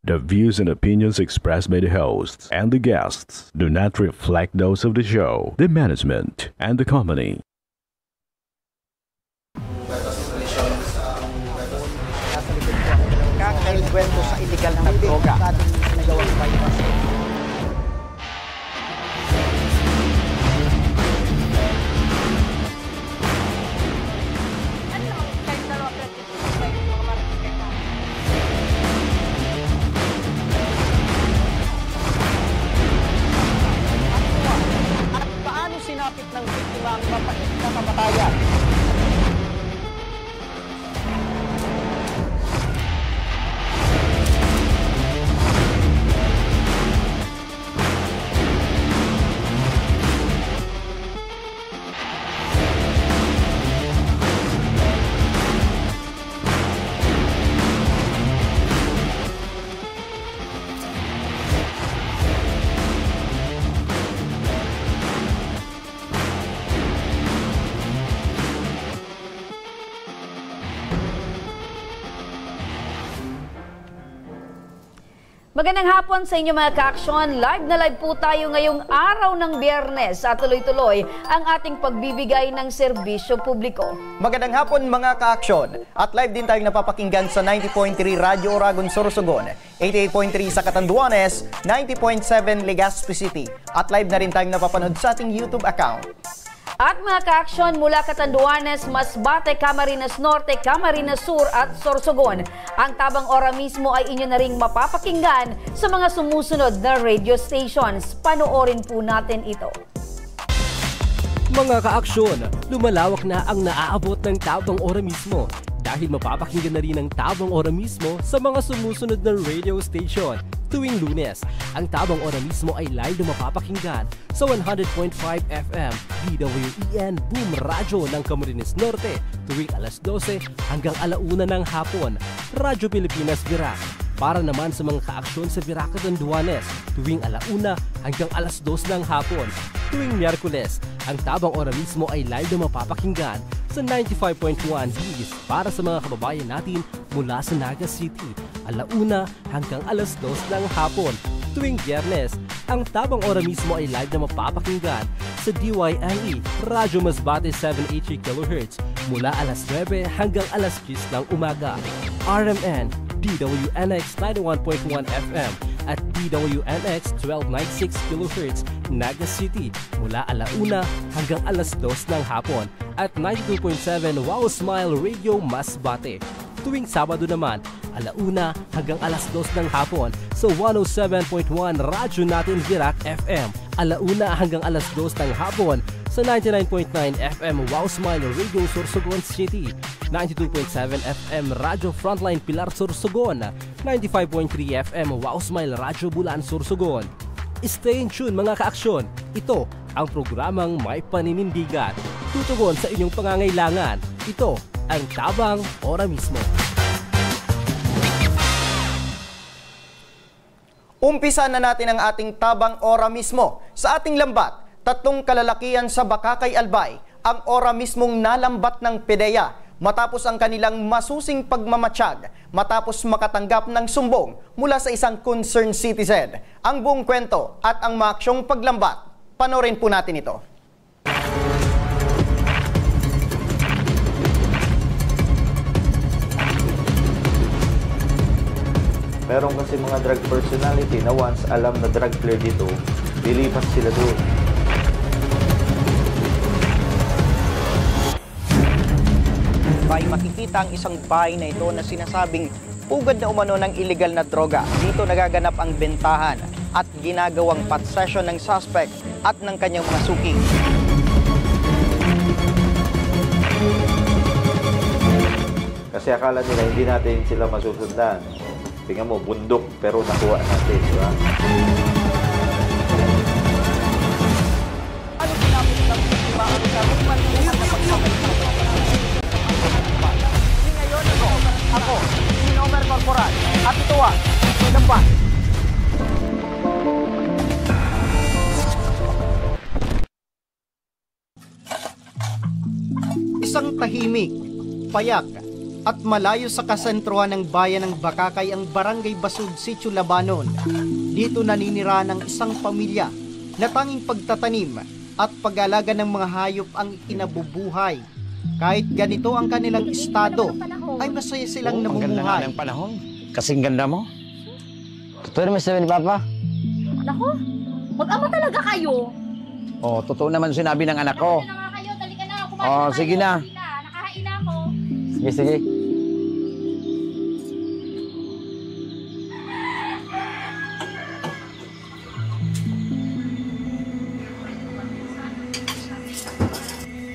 The views and opinions expressed by the hosts and the guests do not reflect those of the show, the management, and the company. Kakakwento sa illegal na droga. Nagawang bypass. At paano sinapit ng biktima ang mapait na kamatayan? Magandang hapon sa inyo mga ka-aksyon. Live na live po tayo ngayong araw ng Biyernes at tuloy-tuloy ang ating pagbibigay ng serbisyo publiko. Magandang hapon mga ka-aksyon. At live din tayong napapakinggan sa 90.3 Radyo Oragon Sorsogon, 88.3 sa Catanduanes, 90.7 Legazpi City. At live na rin tayong napapanood sa ating YouTube account. At mga ka-aksyon mula Catanduanes, Masbate, Camarines Norte, Camarines Sur at Sorsogon. Ang Tabang Ora mismo ay inyo na ring mapapakinggan sa mga sumusunod na radio stations. Panoorin po natin ito. Mga ka-aksyon, lumalawak na ang naaabot ng Tabang Ora mismo dahil mapapakinggan na rin ang Tabang Ora mismo sa mga sumusunod na radio station. Tuwing Lunes, ang Tabang Ora mismo ay live na mapapakinggan sa 100.5 FM DWEN Boom Radyo ng Camarines Norte tuwing alas 12 hanggang alauna ng hapon. Radyo Pilipinas Virac. Para naman sa mga ka-aksyon sa Virac Catanduanes tuwing alauna hanggang alas 2 ng hapon. Tuwing Miyerkules, ang Tabang Ora mismo ay live na mapapakinggan sa 95.1 Hits para sa mga kababayan natin mula sa Naga City, alauna hanggang alas 2 ng hapon. Tuwing Biyernes, ang Tabang Ora mismo ay live na mapapakinggan sa DYNE, Radyo Masbate 783 kHz mula alas 9 hanggang alas 10 ng umaga. RMN, DWNX 91.1 FM at DWNX 1296 kHz Naga City mula alauna hanggang alas 2 ng hapon at 92.7 Wow Smile Radio Masbate. Tuwing Sabado naman, alauna hanggang alas 2 ng hapon sa 107.1 Radyo Natin Virac FM. Alauna hanggang alas 2 ng hapon sa 99.9 FM Wow Smile Radio Sorsogon City, 92.7 FM Radyo Frontline Pilar Sorsogon, 95.3 FM Wow Smile Radyo Bulan Sorsogon. Stay in tune mga ka-aksyon. Ito ang programang may paninindigan. Tutugon sa inyong pangangailangan. Ito ang Tabang Ora mismo. Umpisa na natin ang ating Tabang Ora mismo. Sa ating lambat, 3 kalalakihan sa Bakakay, Albay, ang ora mismong nalambat ng PDEA matapos ang kanilang masusing pagmamatsyag matapos makatanggap ng sumbong mula sa isang concerned citizen. Ang buong kwento at ang maaksyong paglambat, panoorin po natin ito. Meron kasi mga drug personality na once alam na drug clear dito, lilipas sila doon. May makikita ang isang bahay na ito na sinasabing pugad na umano ng illegal na droga. Dito nagaganap ang bentahan at ginagawang possession ng suspect at ng kanyang mga suki. Kasi akala nila hindi natin sila masusundan. Tingnan mo, bundok pero nakuha natin, di ba? Ano ginamit ng biktima ang karungan na pagsamay ng ako, si Nomer Corporal, at ito ang Sinampan. Isang tahimik, payak, At malayo sa kasentruhan ng bayan ng Bakakay ang Barangay Basud, Sitio Labanon. Dito naninira ng isang pamilya na tanging pagtatanim at pag-alaga ng mga hayop ang ikinabubuhay. Kahit ganito ang kanilang estado, ay masaya silang namumuhay. Ang panahon. Kasing ganda mo. Totoo naman sabi ni Papa. Nako, mag-ama talaga kayo. Oh, totoo naman sinabi ng anak ko. Kumain na nga kayo, talika na. Kumain Oh, na sige kayo. na. Nakahain na ako. Sige, sige.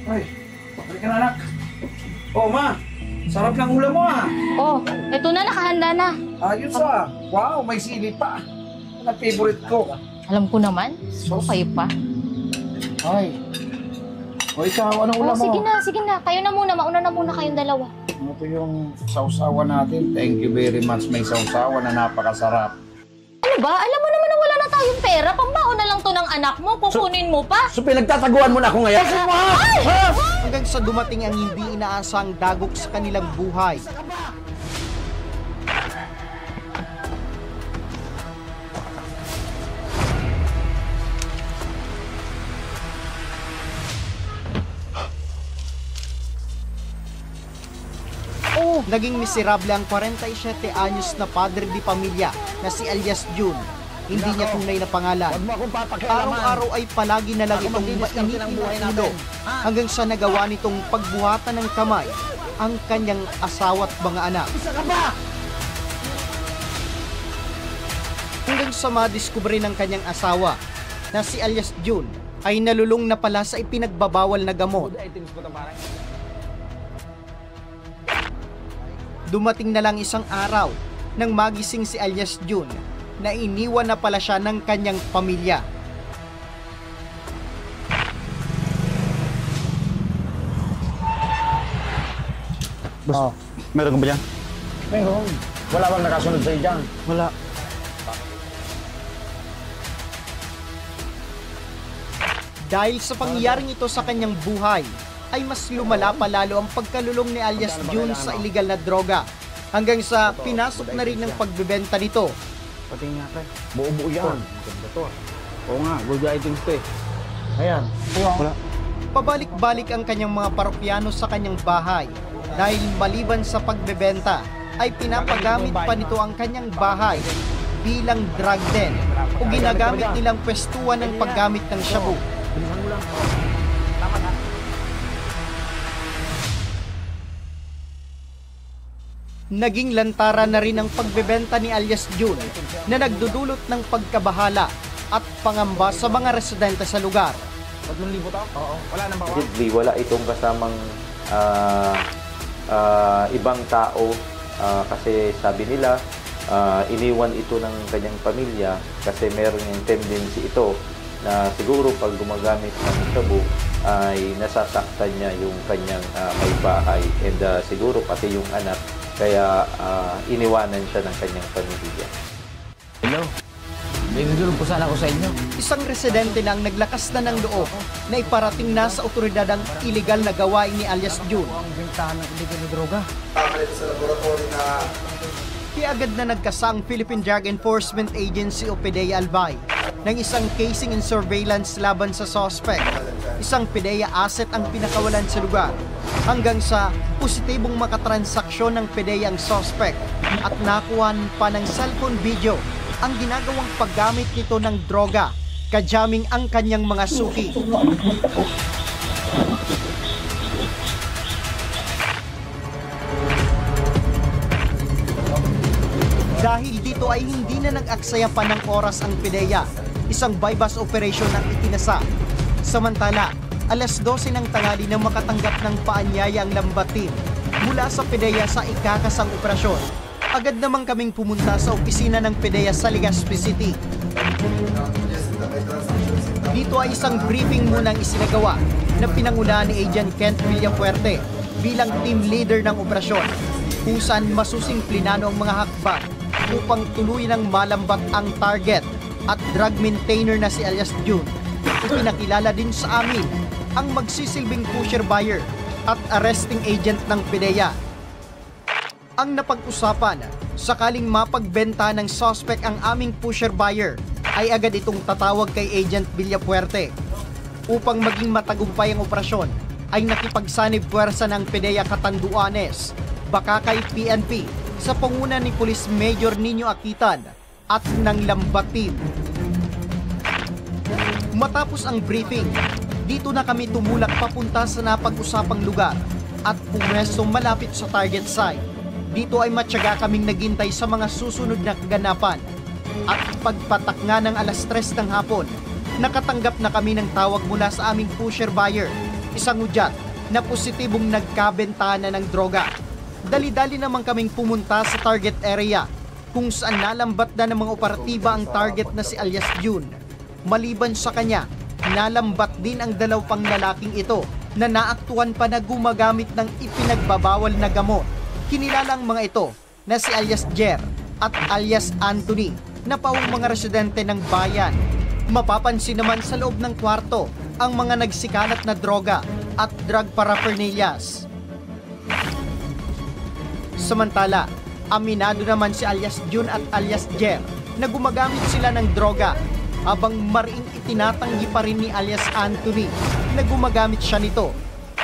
Ay, balik ka na anak. Oh, ma. Sarap ng ulam mo ah. Oh, eto na, nakahanda na. Ayos ah. Wow, may sili pa. Yan ang favorite ko. Alam ko naman, so kayo pa. Ay. O ikaw, anong Oh, ulam mo? sige na. Kayo na muna, mauna na muna kayong dalawa. Ito yung sausawan natin. Thank you very much. May sausawan na napakasarap. Ano ba? Alam mo naman na wala na tayong pera. Pambaon na lang to ng anak mo. Kukunin mo pa. So pinagtataguan mo na ako ngayon? Hanggang sa dumating ang hindi inaasang dagok sa kanilang buhay. Naging miserable ang 47 anyos na padre di pamilya na si alias June. Hindi niya tunay na pangalan. Araw-araw ay palagi na lang itong mainit na ulo hanggang sa nagawa nitong pagbuhatan ng kamay ang kanyang asawa at mga anak. Hanggang sa madiskubre ng kanyang asawa na si alias June ay nalulong na pala sa ipinagbabawal na gamot. Dumating na lang isang araw nang magising si alias June na iniwan na pala siya ng kanyang pamilya. Boss, meron ka ba dyan? Meron. Wala bang nakasunod sa'yo dyan? Wala. Dahil sa pangyayaring ito sa kanyang buhay, ay mas lumala pa lalo ang pagkalulong ni alias June sa iligal na droga hanggang sa pinasok na rin ng pagbebenta nito. Pati nga pre. Buo-buo yan. Ganda to ah. Oo nga, good items to eh. Ayan. Wala. Pabalik-balik ang kanyang mga parokyano sa kanyang bahay dahil maliban sa pagbebenta ay pinapagamit pa nito ang kanyang bahay bilang drug den o ginagamit nilang pwestuhan ng paggamit ng shabu. Naging lantaran na rin ang pagbebenta ni alias June na nagdudulot ng pagkabahala at pangamba sa mga residente sa lugar. 3,000 to? Oo. Wala nang bawa? Definitely, wala itong kasamang ibang tao kasi sabi nila iniwan ito ng kanyang pamilya kasi meron yung tendency ito na siguro pag gumagamit ng shabu ay nasasaktan niya yung kanyang may bahay and siguro pati yung anak kaya iniwanan siya ng kanyang pamilya. Hello? May nagulog po sana ako sa inyo. Isang residente na ang naglakas na ng loob na iparating na sa otoridad ang iligal na gawain ni alias June. Ang bentahan ng illegal na droga. Kaya agad na nagkasa ang Philippine Drug Enforcement Agency o PDEA Albay ng isang casing and surveillance laban sa suspect. Isang PDEA asset ang pinakawalan sa lugar hanggang sa positibong makatransaksyon ng PDEA ang suspect at nakuhan pa ng cellphone video ang ginagawang paggamit nito ng droga, kajamming ang kanyang mga suki. Dahil dito ay hindi na nag-aksaya pa ng oras ang PDEA, isang bypass operation ang itinasa. Samantala, alas 12 ng tanghali nang makatanggap ng paanyaya ang lambat team mula sa PDEA sa ikakasang operasyon. Agad namang kaming pumunta sa opisina ng PDEA sa Legazpi City. Dito ay isang briefing munang isinagawa na pinangunahan ni Agent Kent Villafuerte bilang team leader ng operasyon, kung saan masusing plinano ang mga hakbang upang tuluyang malambat ang target at drug maintainer na si alias June. Ipinakilala din sa amin ang magsisilbing pusher buyer at arresting agent ng PDEA. Ang napag-usapan, sakaling mapagbenta ng suspect ang aming pusher buyer, ay agad itong tatawag kay Agent Villapuerte. Upang maging matagumpay ang operasyon, ay nakipagsanib puwersa ng PDEA Catanduanes, Bakakay PNP, sa panguna ni Police Major Nino Akitan at ng Lambat Team. Matapos ang briefing, dito na kami tumulak papunta sa napag-usapang lugar at pumwesto malapit sa target site. Dito ay matyaga kaming naghintay sa mga susunod na kaganapan. At pagpatak nga ng alas 3 ng hapon, nakatanggap na kami ng tawag mula sa aming pusher buyer, isang udyat na positibong nagkabenta na ng droga. Dali-dali naman kaming pumunta sa target area kung saan nalambat na ng mga operatiba ang target na si alias June. Maliban sa kanya, nalambat din ang dalawang lalaking ito na naaktuhan pa na gumagamit ng ipinagbabawal na gamot. Kinilala ang mga ito na si alias Jer at alias Anthony na pawang mga residente ng bayan. Mapapansin naman sa loob ng kwarto ang mga nagsikalat na droga at drug paraphernalias. Samantala, aminado naman si alias June at alias Jer na gumagamit sila ng droga habang mariing itinatanggi pa rin ni alias Anthony na gumagamit siya nito.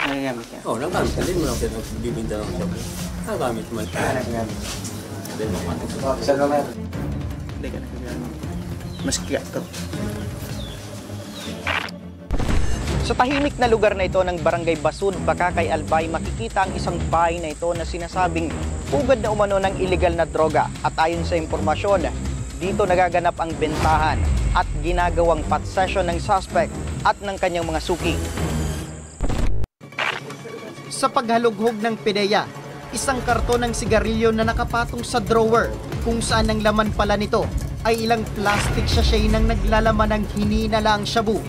Nagagamit niya? Oo, nagamit ka. Hindi mo lang bibinda ng shop. Nagamit mo lang. Nagagamit. Saan naman? Hindi ka nagagamit. Mas kaya to. Sa tahimik na lugar na ito ng Barangay Basud, Bakakay, Albay, makikita ang isang bahay na ito na sinasabing pugad na umano ng iligal na droga at ayon sa impormasyon, dito nagaganap ang bentahan at ginagawang possession ng suspect at ng kanyang mga suki. Sa paghalughog ng PDEA, isang karton ng sigarilyo na nakapatong sa drawer kung saan ang laman pala nito ay ilang plastic sachet nang naglalaman ng hininalang shabu.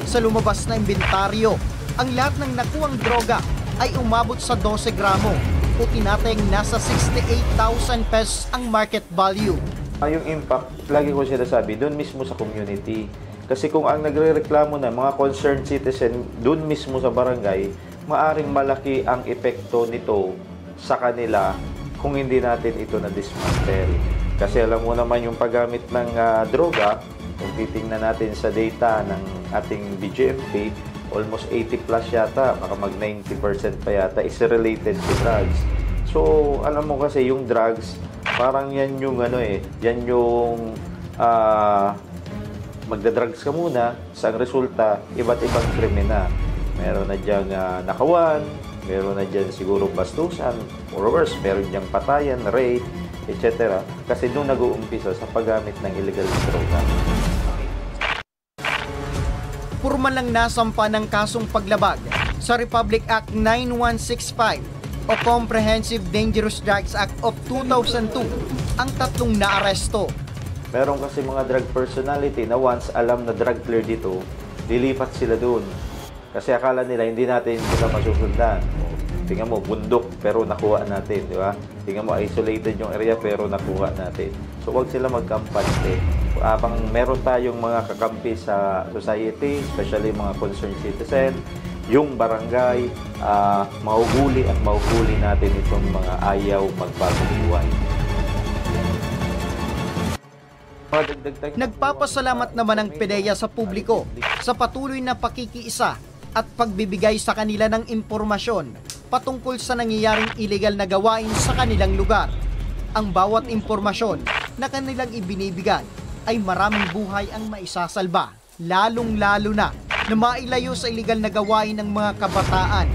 Sa lumabas na imbentaryo, ang lahat ng nakuwang droga ay umabot sa 12 gramo o tinatayang nasa 68,000 pesos ang market value. Yung impact, lagi ko sinasabi, doon mismo sa community. Kasi kung ang nagre-reklamo na mga concerned citizen doon mismo sa barangay, maaring malaki ang epekto nito sa kanila kung hindi natin ito na-dismantle. Kasi alam mo naman yung paggamit ng droga, kung titingnan natin sa data ng ating BGMP, almost 80 plus yata, baka mag 90% pa yata is related to drugs. So, alam mo kasi yung drugs, parang yan yung yan yung magda-drugs ka muna, sa resulta, iba't ibang krimena. Meron na diyang nakawan, meron na dyan siguro bastusan, or worse, meron diyang patayan, rape, etc. Kasi doon nag-uumpisa sa paggamit ng illegal droga. Purman lang nasampa ng kasong paglabag sa Republic Act 9165 o Comprehensive Dangerous Drugs Act of 2002 ang tatlong naaresto. Meron kasi mga drug personality na once alam na drug clear dito, lilipat sila doon. Kasi akala nila hindi natin sila masusundan. Tingnan mo, bundok pero nakuha natin, di ba? Tingnan mo, isolated yung area pero nakuha natin. So huwag sila magkampante. Pang meron tayong mga kakampi sa society, especially mga concerned citizen, yung barangay, mahuhuli at mahuhuli natin itong mga ayaw magbagong buhay. Nagpapasalamat naman ang PDEA sa publiko sa patuloy na pakikiisa at pagbibigay sa kanila ng impormasyon patungkol sa nangyayaring illegal na gawain sa kanilang lugar. Ang bawat impormasyon na kanilang ibinibigay ay maraming buhay ang maisasalba, lalong-lalo na mailayo sa illegal na gawain ng mga kabataan.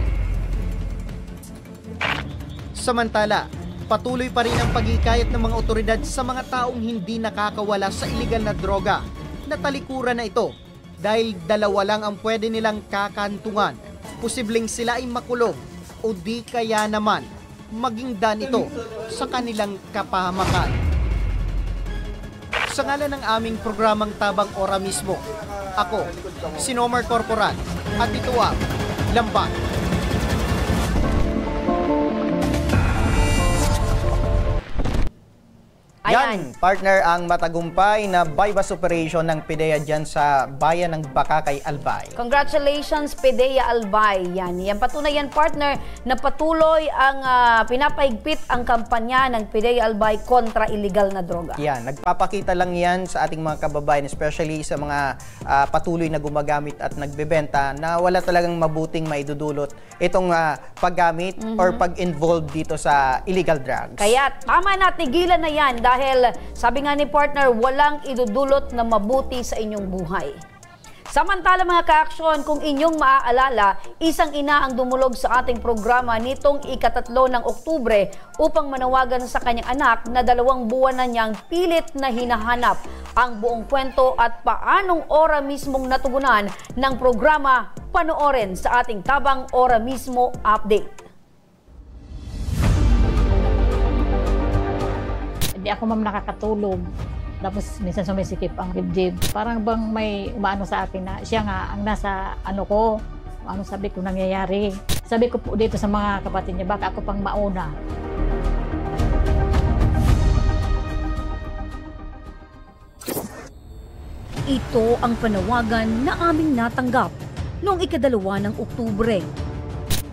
Samantala, patuloy pa rin ang pagkikayat ng mga otoridad sa mga taong hindi nakakawala sa illegal na droga na talikuran na ito dahil dalawa lang ang pwede nilang kakantungan. Posibleng sila ay makulong o di kaya naman maging dan ito sa kanilang kapahamakan. Sa ngalan ng aming programang Tabang Ora mismo, ako, si Nomar Corporal, at ito ang Lambat. Yan, partner, ang matagumpay na bypass operation ng PIDEA dyan sa bayan ng Bakakay, Albay. Congratulations, PIDEA Albay. Yan patunay yan, partner, na patuloy ang pinapaigpit ang kampanya ng PIDEA Albay kontra illegal na droga. Yan, nagpapakita lang yan sa ating mga kababayan, especially sa mga patuloy na gumagamit at nagbebenta na wala talagang mabuting maidudulot itong paggamit or pag-involve dito sa illegal drugs. Kaya tama na, tigilan na yan dahil sabi nga ni partner, walang idudulot na mabuti sa inyong buhay. Samantala mga ka-aksyon, kung inyong maaalala, isang ina ang dumulog sa ating programa nitong ika-3 ng Oktubre upang manawagan sa kanyang anak na 2 buwan na niyang pilit na hinahanap. Ang buong kwento at paanong ora mismong natugunan ng programa, panoorin sa ating Tabang Ora Mismo Update. Hindi ako nakakatulog. Tapos minsan sumisikip ang dibdib. Parang bang may umaano sa akin na siya nga ang nasa ko. Ano sabi ko nangyayari. Sabi ko po dito sa mga kapatid niya, baka ako pang mauna. Ito ang panawagan na aming natanggap noong ika-2 ng Oktubre.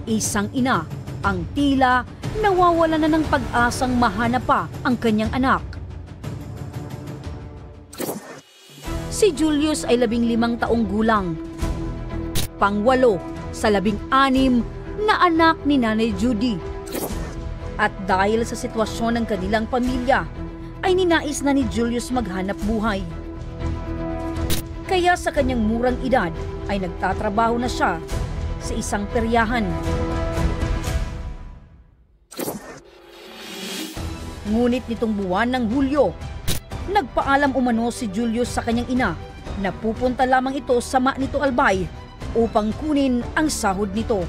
Isang ina ang tila nawawala na ng pag-asang mahanap pa ang kanyang anak. Si Julius ay 15 taong gulang. Pang-8 sa 16 na anak ni Nanay Judy. At dahil sa sitwasyon ng kanilang pamilya, ay ninais na ni Julius maghanap buhay. Kaya sa kanyang murang edad ay nagtatrabaho na siya sa isang peryahan. Ngunit nitong buwan ng Hulyo, nagpaalam umano si Julius sa kanyang ina na pupunta lamang ito sa Manito Albay upang kunin ang sahod nito.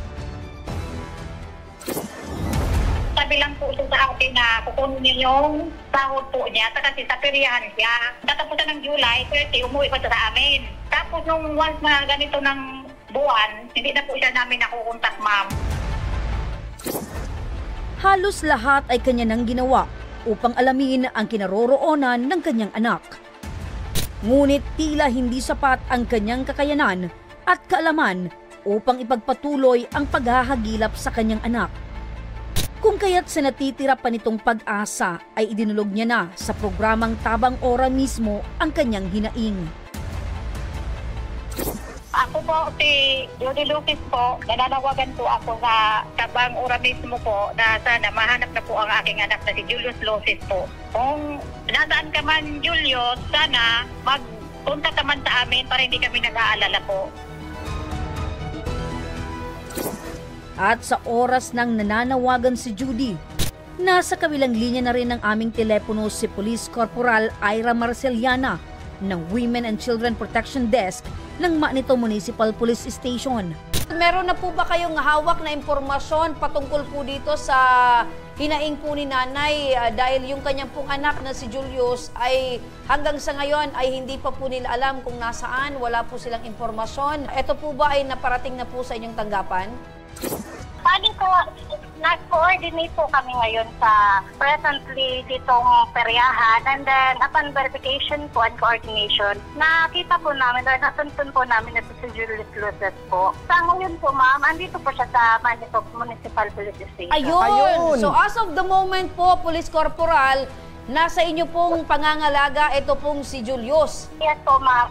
Sabi lang po ito sa akin na kukunin niya yung sahod po niya kasi sa peryahan siya. Tatapusan ng July 30, umuwi pa sa amin. Tapos nung once na ganito ng buwan, hindi na po siya namin nakukontak, ma'am. Halos lahat ay kanya nang ginawa upang alamin ang kinaroroonan ng kanyang anak. Ngunit tila hindi sapat ang kanyang kakayanan at kaalaman upang ipagpatuloy ang paghahagilap sa kanyang anak. Kung kaya't sa natitira pa nitong pag-asa ay idinulog niya na sa programang Tabang Ora mismo ang kanyang hinaing. Ako po, si Judy Lucas po, nananawagan po ako sa Tabang Ora mismo po na sana mahanap na po ang aking anak na si Julius Lucas po. Kung nasaan ka man, Julius, sana magpunta ka man sa amin para hindi kami nag-aalala po. At sa oras ng nananawagan si Judy, nasa kabilang linya na rin ng aming telepono si Police Corporal Ira Marceliana ng Women and Children Protection Desk ng Manito Municipal Police Station. Meron na po ba kayong hawak na impormasyon patungkol po dito sa hinaing po ni nanay dahil yung kanyang pong anak na si Julius ay hanggang sa ngayon ay hindi pa po nila alam kung nasaan, wala po silang impormasyon. Ito po ba ay naparating na po sa inyong tanggapan? Bali po, nag-coordinate po kami ngayon sa presently ditong peryahan and then upon verification po and coordination, nakita po namin or natuntun po namin na si Julius Lucas po. Sa ngayon po ma'am, andito po siya sa Manito Municipal Police Station. Ayun! So as of the moment po, Police Corporal, nasa inyo pong pangangalaga ito pong si Julius. Yes po ma'am.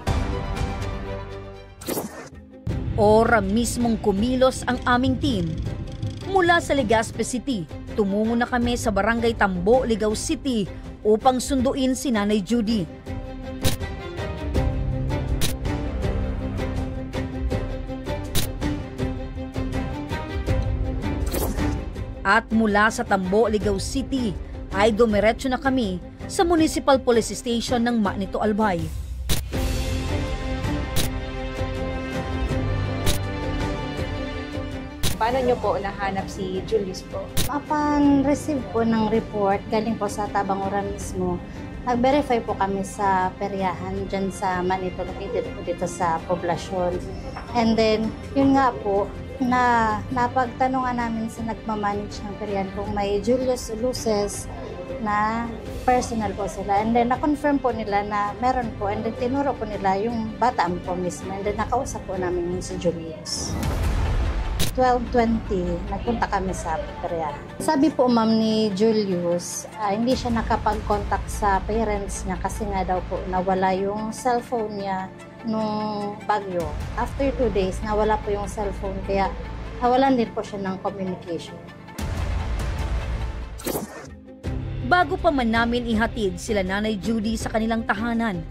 Ora mismong kumilos ang aming team. Mula sa Legazpi City, tumungo na kami sa Barangay Tambo, Ligao City upang sunduin si Nanay Judy. At mula sa Tambo, Ligao City ay dumiretso na kami sa Municipal Police Station ng Manito Albay. Paano nyo po nahanap si Julius po? Upon receive po ng report, galing po sa Tabang Ora mismo, nag-verify po kami sa peryahan dyan sa Manito, located po dito sa poblasyon. And then, yun nga po, na napagtanungan namin sa nagmamanage ng peryahan kung may Julius Lucas na personal po sila. And then na-confirm po nila na meron po. And then tinuro po nila yung bata po mismo. And then nakausap po namin yung si Julius. 12:20, nagpunta kami sa peryahan. Sabi po ma'am ni Julius, hindi siya nakapag-contact sa parents niya kasi nga daw po nawala yung cellphone niya nung bagyo. After 2 days, nawala po yung cellphone kaya nawalan din po siya ng communication. Bago pa man namin ihatid sila Nanay Judy sa kanilang tahanan,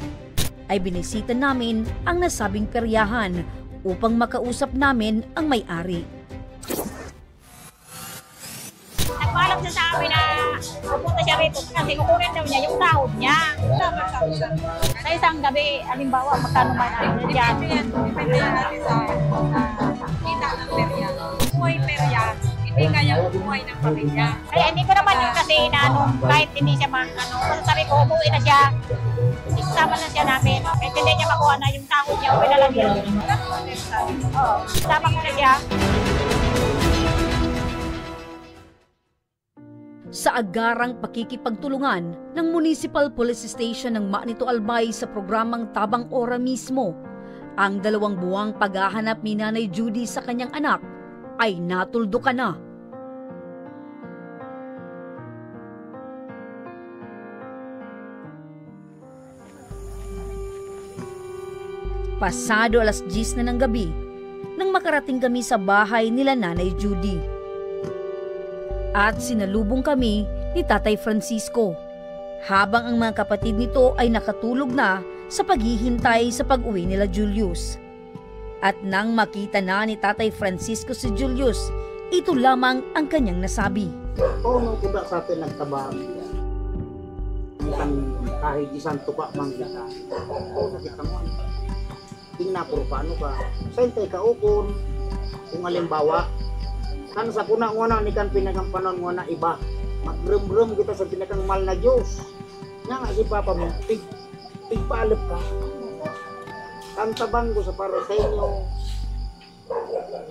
ay binisita namin ang nasabing peryahan upang makausap namin ang may-ari. Nagpaalam siya sa amin na pupunta siya rito kasi kukunin daw niya yung sahod niya. Sa isang gabi, halimbawa, magkano man ang dyan. Depende yan natin sa kita ng perya. Buhay perya, hindi kaya buhay ng pamilya. Kaya hindi ko naman yun kasi inaano, kahit hindi siya masasabi ko, umuwi na siya. Isama na siya namin. Kahit hindi niya makuha na yung sahod niya, uwi na lang yun. Oo, isama ko na siya. Sa agarang pakikipagtulungan ng Municipal Police Station ng Manito Albay sa programang Tabang Ora mismo, ang 2 buwang paghahanap ni Nanay Judy sa kanyang anak ay natuldukan na. Pasado 10:00 na ng gabi nang makarating kami sa bahay nila Nanay Judy. At sinalubong kami ni Tatay Francisco, habang ang mga kapatid nito ay nakatulog na sa paghihintay sa pag-uwi nila Julius. At nang makita na ni Tatay Francisco si Julius, ito lamang ang kanyang nasabi. Oo, kuda sa atin nagtabang yan. Kahit isang tupa mang kita. Oo, nakita mo. Tingnan po paano ka. Sente ka ukon, kung halimbawa, kan sa kuna ngona ni kan pinagampanon ngona iba. Magrum-rum kita sa pinakang mal na Diyos. Nga nga si Papa mo, tigpaalip ka. Kantabang ko sa para sa inyo.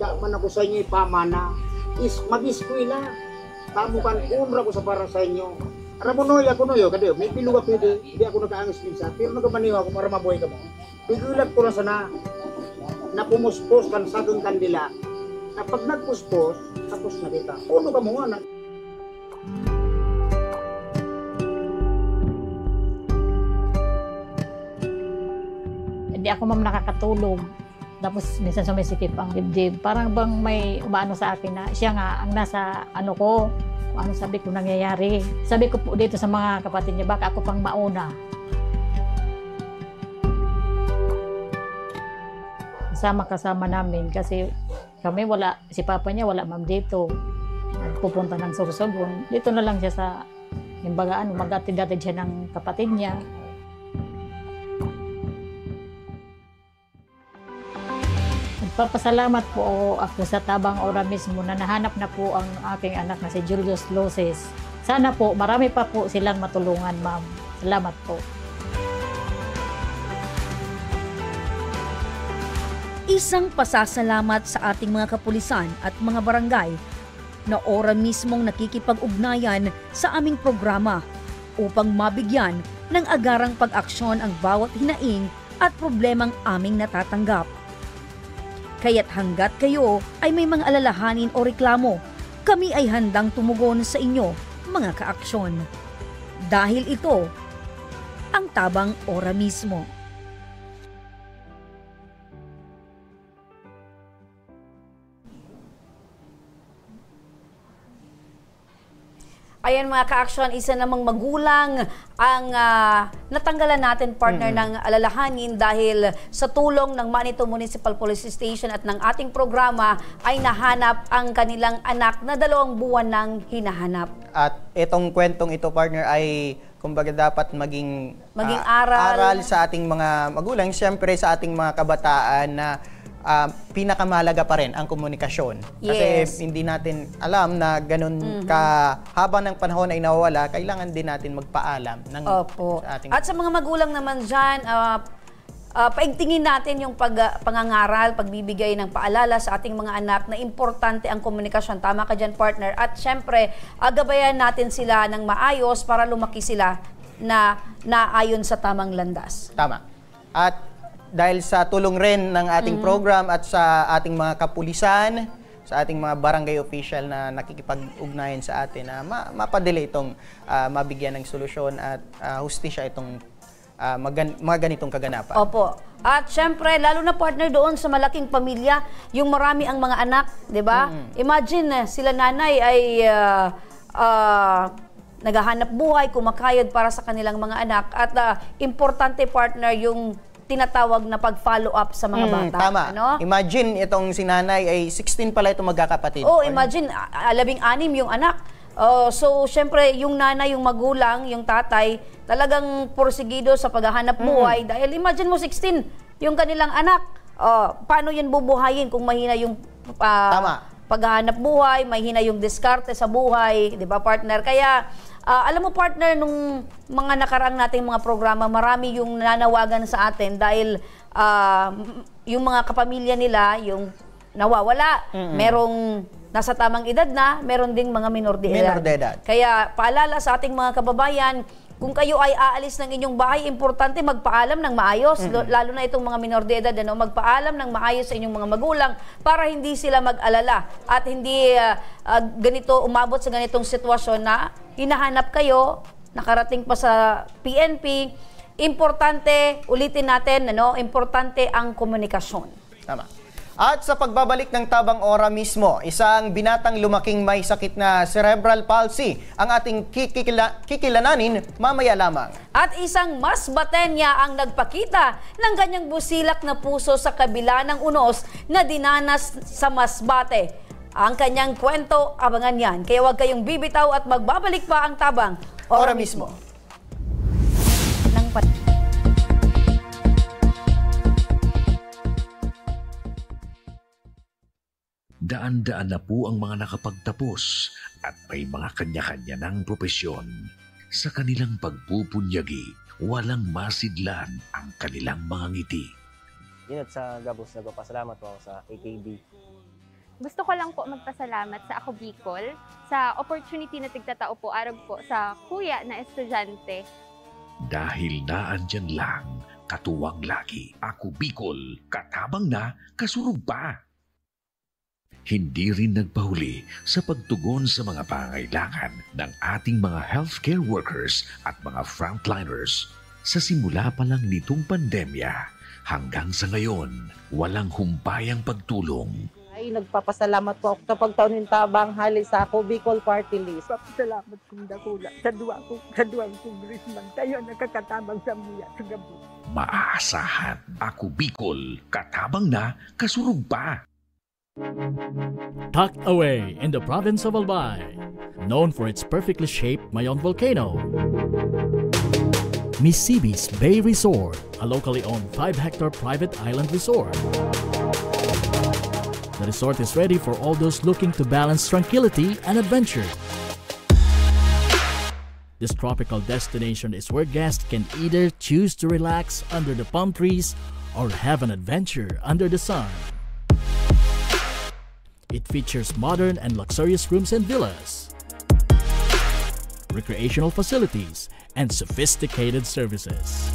Da man ako sa inyo ipamana. Mag-iskwila. Tamo kan unra ko sa para sa inyo. Ramonoy ako noyo, kadayo, may piluwa pwede. Hindi ako nag-aangis din sa. Pero nagamaniwa ako para mabuhay ka mo. Pigulat ko na sana na pumuspos kan sa aking kandila. Na pag nagpuspos, tapos na kita. Uno ka mo nga na. Hindi ako ma'am nakakatulog. Tapos minsan sumisikip ang dibdib. Parang bang may umaano sa akin na siya nga ang nasa ano ko. Ano sabi ko nangyayari. Sabi ko po dito sa mga kapatid niya, baka ako pang mauna. Kasama namin kasi kami wala, si Papa niya wala ma'am dito. Pupunta ng Sorsogon. Dito na lang siya sa imbagaan, mag-atid-atid siya ng kapatid niya. Nagpapasalamat po ako sa Tabang Ora mismo na nahanap na po ang aking anak na si Julius Loses. Sana po marami pa po silang matulungan, ma'am. Salamat po. Isang pasasalamat sa ating mga kapulisan at mga barangay na ora mismong nakikipag-ugnayan sa aming programa upang mabigyan ng agarang pag-aksyon ang bawat hinaing at problemang aming natatanggap. Kaya't hanggat kayo ay may mga alalahanin o reklamo, kami ay handang tumugon sa inyo, mga kaaksyon. Dahil ito, ang Tabang Ora mismo. Ayan mga ka-aksyon, isa namang magulang ang natanggalan natin partner ng alalahanin dahil sa tulong ng Manito Municipal Police Station at ng ating programa ay nahanap ang kanilang anak na 2 buwan nang hinahanap. At itong kwentong ito partner ay kumbaga dapat maging aral sa ating mga magulang, siyempre sa ating mga kabataan na pinakamahalaga pa rin ang komunikasyon. Kasi hindi natin alam na ganun haba ng panahon ay nawawala, kailangan din natin magpaalam ng sa ating... At sa mga magulang naman dyan, paigtingin natin yung pangangaral, pagbibigay ng paalala sa ating mga anak na importante ang komunikasyon. Tama ka dyan, partner. At syempre, gabayan natin sila ng maayos para lumaki sila na naayon sa tamang landas. Tama. At dahil sa tulong rin ng ating program at sa ating mga kapulisan, sa ating mga barangay official na nakikipag-ugnayan sa atin na mapadali itong mabigyan ng solusyon at hustisya itong mga ganitong kaganapan. Opo. At syempre, lalo na partner doon sa malaking pamilya, yung marami ang mga anak, di ba? Imagine, sila nanay ay naghahanap buhay, kumakayod para sa kanilang mga anak. At importante, partner, yung tinatawag na pag-follow up sa mga bata. Tama. Ano? Imagine, itong si nanay ay 16 pala itong magkakapatid. Oh, imagine, 16 yung anak. So, syempre, yung nanay, yung magulang, yung tatay, talagang porsigido sa paghahanap buhay. Dahil imagine mo, 16, yung kanilang anak. Paano yan bubuhayin kung mahina yung paghahanap buhay, mahina yung diskarte sa buhay, di ba, partner? Kaya, alam mo, partner, nung mga nakaraang nating mga programa, marami yung nanawagan sa atin dahil yung mga kapamilya nila, yung nawawala, merong nasa tamang edad na, meron ding mga minor de edad. Kaya paalala sa ating mga kababayan, kung kayo ay aalis ng inyong bahay, importante magpaalam ng maayos, lalo na itong mga minor de edad, magpaalam ng maayos sa inyong mga magulang para hindi sila mag-alala at hindi ganito umabot sa ganitong sitwasyon na hinahanap kayo, nakarating pa sa PNP. Importante, ulitin natin, importante ang komunikasyon. Tama. At sa pagbabalik ng Tabang Ora mismo, isang binatang lumaking may sakit na cerebral palsy ang ating kikilananin mamaya lamang. At isang Masbatenya ang nagpakita ng kanyang busilak na puso sa kabila ng unos na dinanas sa Masbate. Ang kanyang kwento, abangan yan. Kaya huwag kayong bibitaw at magbabalik pa ang Tabang Ora mismo. Daan-daan na po ang mga nakapagtapos at may mga kanya-kanya ng propesyon. Sa kanilang pagpupunyagi, walang masidlan ang kanilang mga ngiti. Yun at sa Gabos, nagpapasalamat po ako sa AKB. Gusto ko lang po magpasalamat sa Ako Bicol sa opportunity na tigtatao po araw po sa kuya na estudyante. Dahil naandyan lang, katuwang lagi. Ako Bicol, katabang na, kasurog pa. Hindi rin nagpahuli sa pagtugon sa mga pangailangan ng ating mga healthcare workers at mga frontliners. Sa simula pa lang nitong pandemya, hanggang sa ngayon, walang humpayang pagtulong. Ay, nagpapasalamat po ako sa pagtaon ng Tabang hali sa Ako Bicol Party List. Papasalamat kong dakula sa duwang congressman. Kayo nakakatabang sa muya sa gabi. Maaasahan, Ako Bicol, katabang na, kasurog pa. Tucked away in the province of Albay, known for its perfectly shaped Mayon volcano, Missibis Bay Resort, a locally owned 5-hectare private island resort. The resort is ready for all those looking to balance tranquility and adventure. This tropical destination is where guests can either choose to relax under the palm trees or have an adventure under the sun. It features modern and luxurious rooms and villas, recreational facilities, and sophisticated services.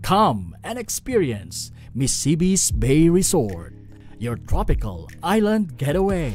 Come and experience Missibis Bay Resort, your tropical island getaway.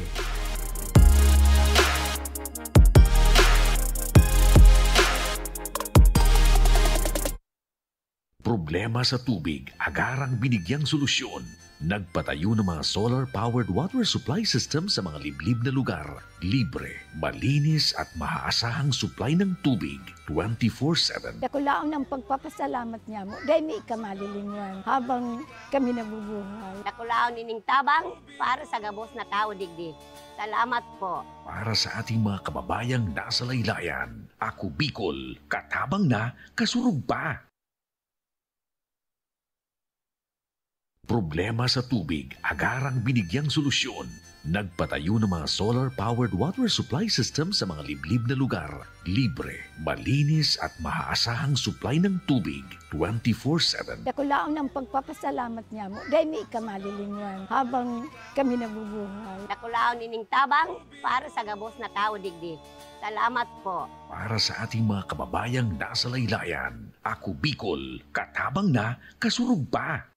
Problema sa tubig, agarang binigyang solusyon. Nagpatayo ng mga solar-powered water supply system sa mga liblib na lugar. Libre, malinis at maaasahang supply ng tubig 24/7. Nakulaang ng pagpapasalamat niya mo dahil may kamalilingan habang kami nabubuhay. Nakulaang nining Tabang para sa Gabos na tao digdi. Salamat po. Para sa ating mga kababayang nasa laylayan, Ako Bicol, katabang na, kasurog pa. Problema sa tubig, agarang binigyang solusyon. Nagpatayo ng mga solar-powered water supply system sa mga liblib na lugar. Libre, malinis at maaasahang supply ng tubig 24/7. Ako laon ng pagpapasalamat niya mo. Dahil may ikamalilingan habang kami nabubuhay. Nakulaon nining tabang para sa gabos na tao digdi. Salamat po. Para sa ating mga kababayang nasa laylayan, Ako Bicol, katabang na, kasurug pa.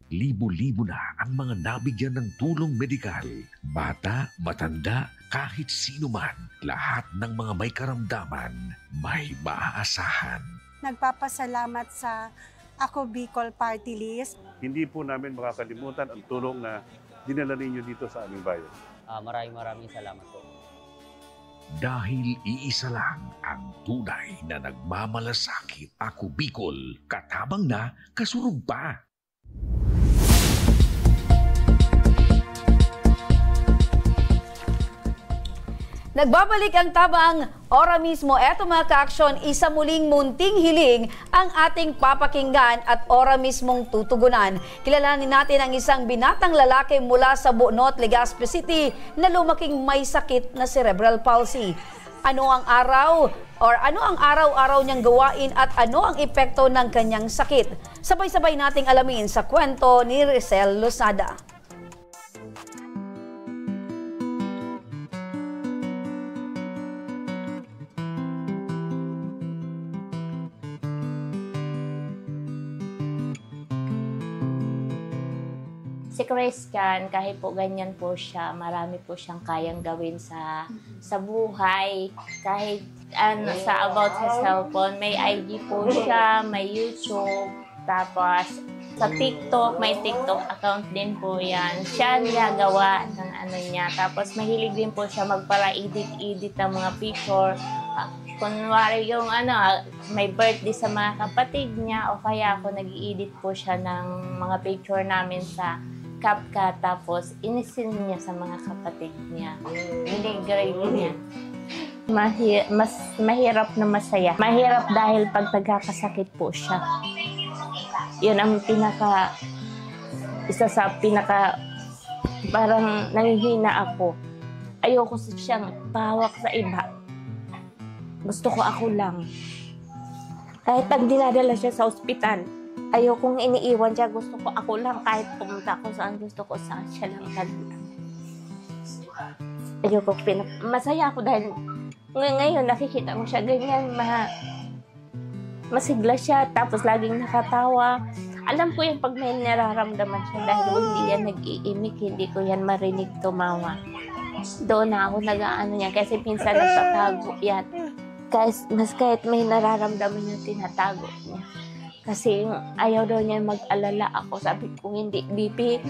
Libo-libo na ang mga nabigyan ng tulong medikal. Bata, matanda, kahit sino man, lahat ng mga may karamdaman, may maaasahan. Nagpapasalamat sa Ako Bicol Party List. Hindi po namin makakalimutan ang tulong na dinala ninyo dito sa aming bayan. Maraming salamat po. Dahil iisa lang ang tunay na nagmamalasakit. Ako Bicol, katabang na, kasurug pa. Nagbabalik ang tabang ora mismo. Eto mga ka-aksyon, isa muling munting hiling ang ating papakinggan at ora mismong tutugunan. Kilalanin natin ang isang binatang lalaki mula sa Buonot, Legazpi City na lumaking may sakit na cerebral palsy. Ano ang araw-araw niyang gawain at ano ang epekto ng kanyang sakit? Sabay-sabay nating alamin sa kwento ni Rizel Losada. Si Christian, kahit po ganyan po siya, marami po siyang kayang gawin sa buhay. Kahit sa about sa cellphone, may IG po siya, may YouTube, tapos sa TikTok, may TikTok account din po yan. Siya niyagawa ng niya. Tapos mahilig din po siya magpara-edit ng mga picture. Kunwari yung may birthday sa mga kapatid niya o kaya ako nag-i-edit po siya ng mga picture namin sa CapCut, tapos inisin niya sa mga kapatid niya. Ini-grade niya. Mas mahirap na masaya. Mahirap dahil pag nagkakasakit po siya. Yun ang isa sa parang nanghihina ako. Ayoko siyang pahawak sa iba. Gusto ko ako lang. Kahit pag dinadala siya sa ospital, ayokong iniiwan siya. Gusto ko ako lang. Kahit pumunta ako saan gusto ko, saan siya lang kadaan. Ayoko masaya ako dahil ngayon nakikita ko siya ganyan. Masigla siya. Tapos laging nakatawa. Alam ko yung pag may nararamdaman siya dahil hindi yan nag-iimik. Hindi ko yan marinig tumawa. Doon na ako nag-aano niya. Kasi pinsan nagtatago yan. Kahit may nararamdaman niya, tinatago niya. Kasi ayaw daw niya mag-alala ako. Sabi ko, hindi, BP.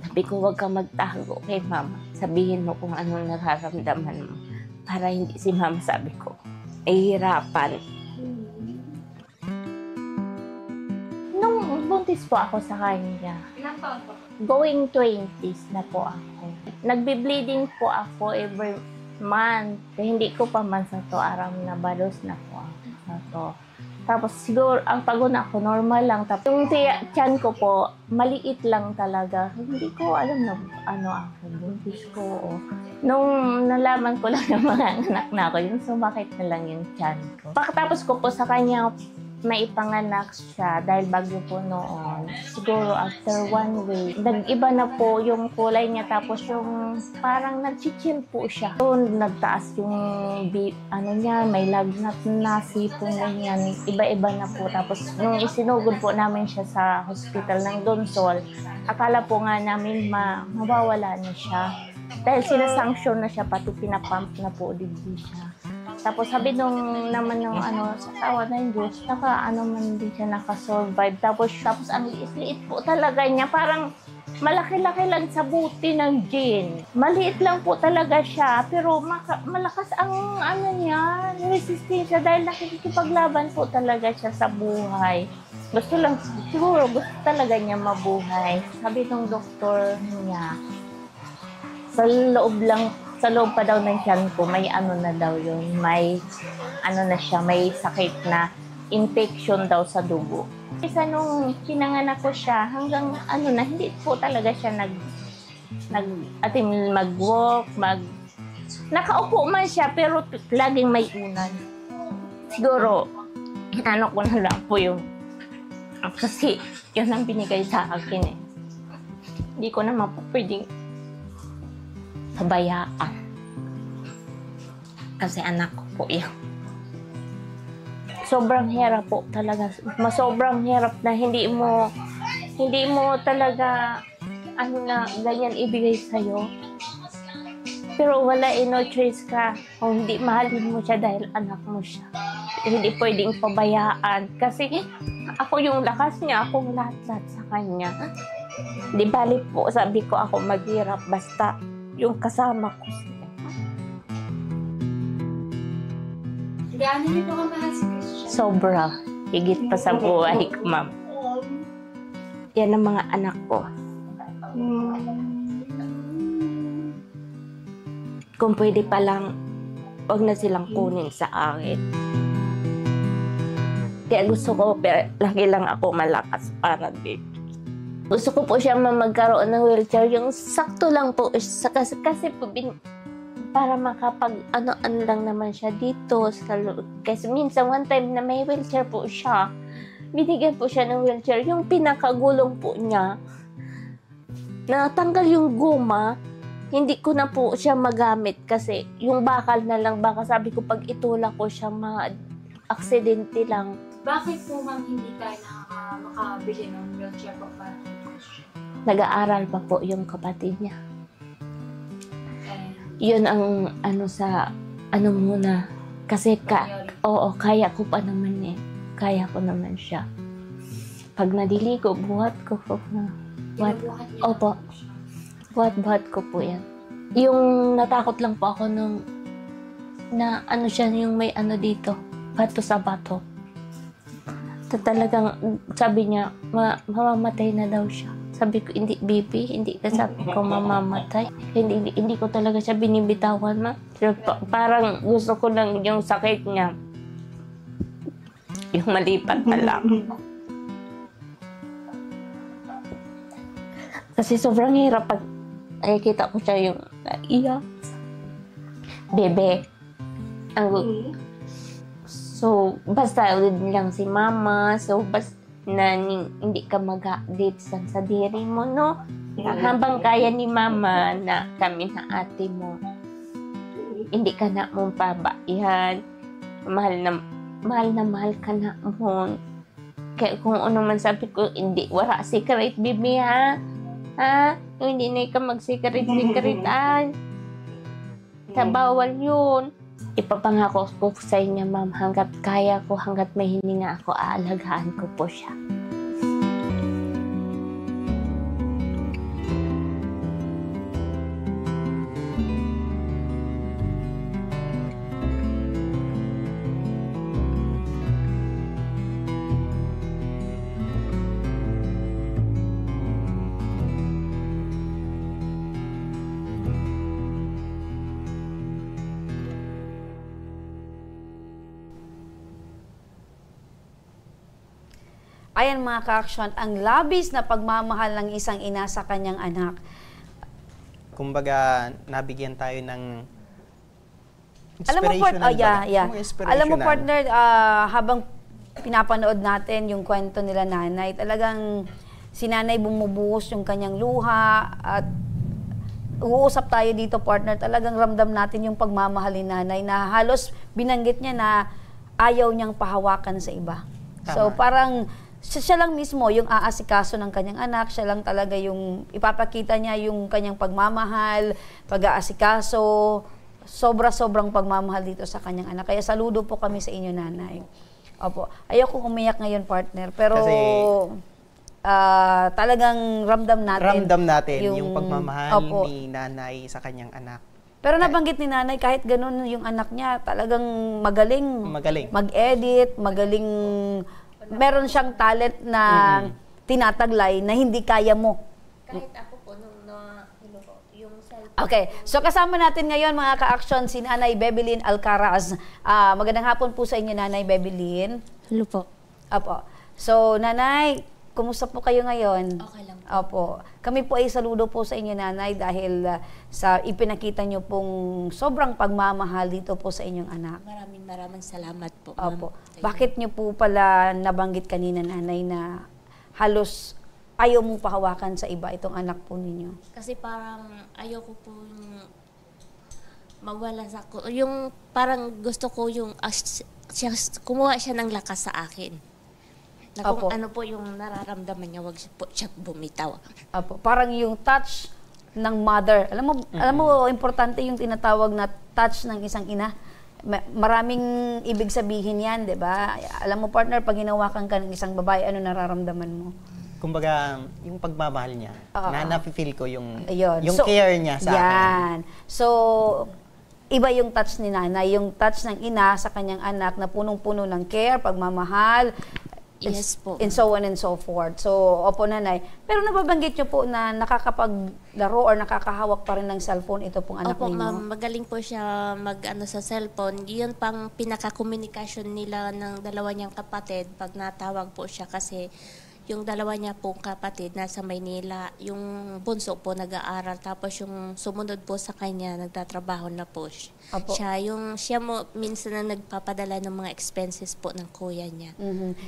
Sabi ko, huwag ka magtago kay mama. Sabihin mo kung anong nararamdaman mo. Para hindi si mama, sabi ko, hirapan. Nung buntis po ako sa kanya, going 20s na po ako. Nagbe-bleeding po ako every month. Hindi ko pa man sa to, aram na balos na po ako sa to. Tapos siguro, ang pagod ako, normal lang. Tapos yung tiyan ko po, maliit lang talaga. Hindi ko alam na ako, buntis ko. Nung nalaman ko lang yung mga anak na ako, yung sumakit na lang yung tiyan ko. Pagkatapos ko po sa kanya, may ipanganak siya dahil bagyo po noon. Siguro after 1 week, nag-iba na po yung kulay niya. Tapos yung parang nag-chill po siya. So, nagtaas yung niya, may lagnat na sipon na yan. Iba-iba na po. Tapos nung isinugod po namin siya sa hospital ng Donsol, akala po nga namin mawawala na siya. Dahil sinasanksyon na siya, pati pinapump na po digdi siya. Tapos sabi nung naman ng sa tawa na yung Diyos, man din siya nakasurvive. Tapos ang liit po talaga niya, parang malaki-laki lang sa buti ng gin. Maliit lang po talaga siya, pero malakas ang niya, resistensya dahil nakikipaglaban po talaga siya sa buhay. Siguro gusto talaga niya mabuhay. Sabi ng doktor niya, sa loob pa daw ng tiyan ko, may na daw yun. May, na siya, may sakit na infection daw sa dugo. Isa nung pinanganak ko siya, hanggang ano na, hindi po talaga siya ating mag-walk, nakaupo man siya, pero laging may unan. Siguro, ano ko na lang po yung, kasi yun ang binigay sa akin eh. Hindi ko naman po pwedeng pabayaan. Kasi anak ko po yun. Sobrang hirap po talaga. Sobrang hirap na hindi mo talaga ganyan ibigay sa'yo. Pero wala no choice ka kung hindi mahalin mo siya dahil anak mo siya. Hindi pwedeng pabayaan. Kasi ako yung lakas niya, akong lahat-lahat sa kanya. Di bali po, sabi ko ako maghirap basta yung kasama ko siya. Gaano niyo po kamahal si Christian? Sobra. Higit pa sa buhay ko, ma'am. Yan ang mga anak ko. Kung pwede pa lang, huwag na silang kunin sa akin. Kaya gusto ko, pero lagi lang ako malakas para din. Gusto ko po siya magkaroon ng wheelchair. Yung sakto lang po. Kasi po, para makapag-ano-ano lang naman siya dito sa loob. Kasi minsan one time na may wheelchair po siya, binigyan po siya ng wheelchair. Yung pinakagulong po niya, natanggal yung guma, hindi ko na po siya magamit kasi yung bakal na lang, baka sabi ko pag itulak ko siya, ma-aksidente lang. Bakit po ma'am hindi tayo makabili ng wheelchair po para kay Christian? Nag-aaral pa po yung kapatid niya. Yun ang muna. Kasi kaya ko pa naman eh. Kaya ko naman siya. Pag nadiligo, buhat ko po na. Opo. Buhat ko po yan. Yung natakot lang po ako nung siya, yung may dito. Bato sa bato. Talagang sabi niya, mamamatay na daw siya. Sabi ko, hindi, baby, hindi ka sabi ko mamamatay. Hindi ko talaga siya binibitawan, ma. Parang gusto ko lang yung sakit niya. Yung malipat na lang. Kasi sobrang hirap pag nakikita ko siya yung naiyak. Bebe. So, basta lang si mama. So, basta na hindi ka mag-update sa diri mo, no? Habang kaya ni mama na kami na ate mo, hindi ka na mong pabaihan. Mahal ka na mo. Kaya kung ano man sabi ko, hindi, wala secret, bibi, ha? Ha? Hindi na ka mag-secret-secretan. Bawal yun. Ipapangako ko sa inyo, ma'am, hanggat kaya ko, hanggat may hininga ako, aalagaan ko po siya. Ayan mga ka-action, ang labis na pagmamahal ng isang ina sa kanyang anak. Kumbaga, nabigyan tayo ng Alam mo, partner, habang pinapanood natin yung kwento nila nanay, talagang si nanay bumubuhos yung kanyang luha at uusap tayo dito, partner, talagang ramdam natin yung pagmamahal ni nanay na halos binanggit niya na ayaw niyang pahawakan sa iba. Tama. So parang siya lang mismo yung aasikaso ng kanyang anak, siya lang talaga yung ipapakita niya yung kanyang pagmamahal, pag-aasikaso, sobra-sobrang pagmamahal dito sa kanyang anak. Kaya saludo po kami sa inyo, nanay. Opo. Ayoko umiyak ngayon, partner, pero kasi, talagang ramdam natin yung pagmamahal ni nanay sa kanyang anak. Pero nabanggit ni nanay, kahit ganun yung anak niya, talagang magaling. Mag-edit, magaling. Meron siyang talent na tinataglay na hindi kaya mo. Kahit ako po, yung cellphone. Okay, so kasama natin ngayon mga ka-action si Nanay Bebelyn Alcaraz. Magandang hapon po sa inyo, Nanay Bebelyn. Hello po. Apo. So, Nanay, kumusta po kayo ngayon? Okay lang po. Opo. Kami po ay saludo po sa inyo, Nanay, dahil sa ipinakita nyo pong sobrang pagmamahal dito po sa inyong anak. Maraming salamat po, ma'am. Opo. Bakit nyo po pala nabanggit kanina, Nanay, na halos ayaw mong pahawakan sa iba itong anak po ninyo? Kasi parang ayoko po magwala sa ko. Yung parang gusto ko yung kumuha siya ng lakas sa akin. Na kung ano po yung nararamdaman niya, wag po siya bumitaw. Opo. Parang yung touch ng mother. Alam mo, importante yung tinatawag na touch ng isang ina. Maraming ibig sabihin yan, di ba? Alam mo, partner, pag hinawakan ka ng isang babae, ano nararamdaman mo? Kumbaga, yung pagmamahal niya, na-feel ko yung So, care niya sa akin. So, iba yung touch ni nanay, yung touch ng ina sa kanyang anak na punong-puno ng care, pagmamahal, yes po. and so on and so forth. So, opo, Nanay. Pero nababanggit niyo po na nakakapaglaro or nakakahawak pa rin ng cellphone ito pong anak Opo, ninyo? ma'am, magaling po siya sa cellphone. Yun pang pinaka-communication nila ng dalawa niyang kapatid pag natawag po siya kasi yung dalawa niya pong kapatid nasa Maynila, yung bunso po nag-aaral, tapos yung sumunod po sa kanya nagtatrabaho na po siya. Siya mo minsan na nagpapadala ng mga expenses po ng kuya niya.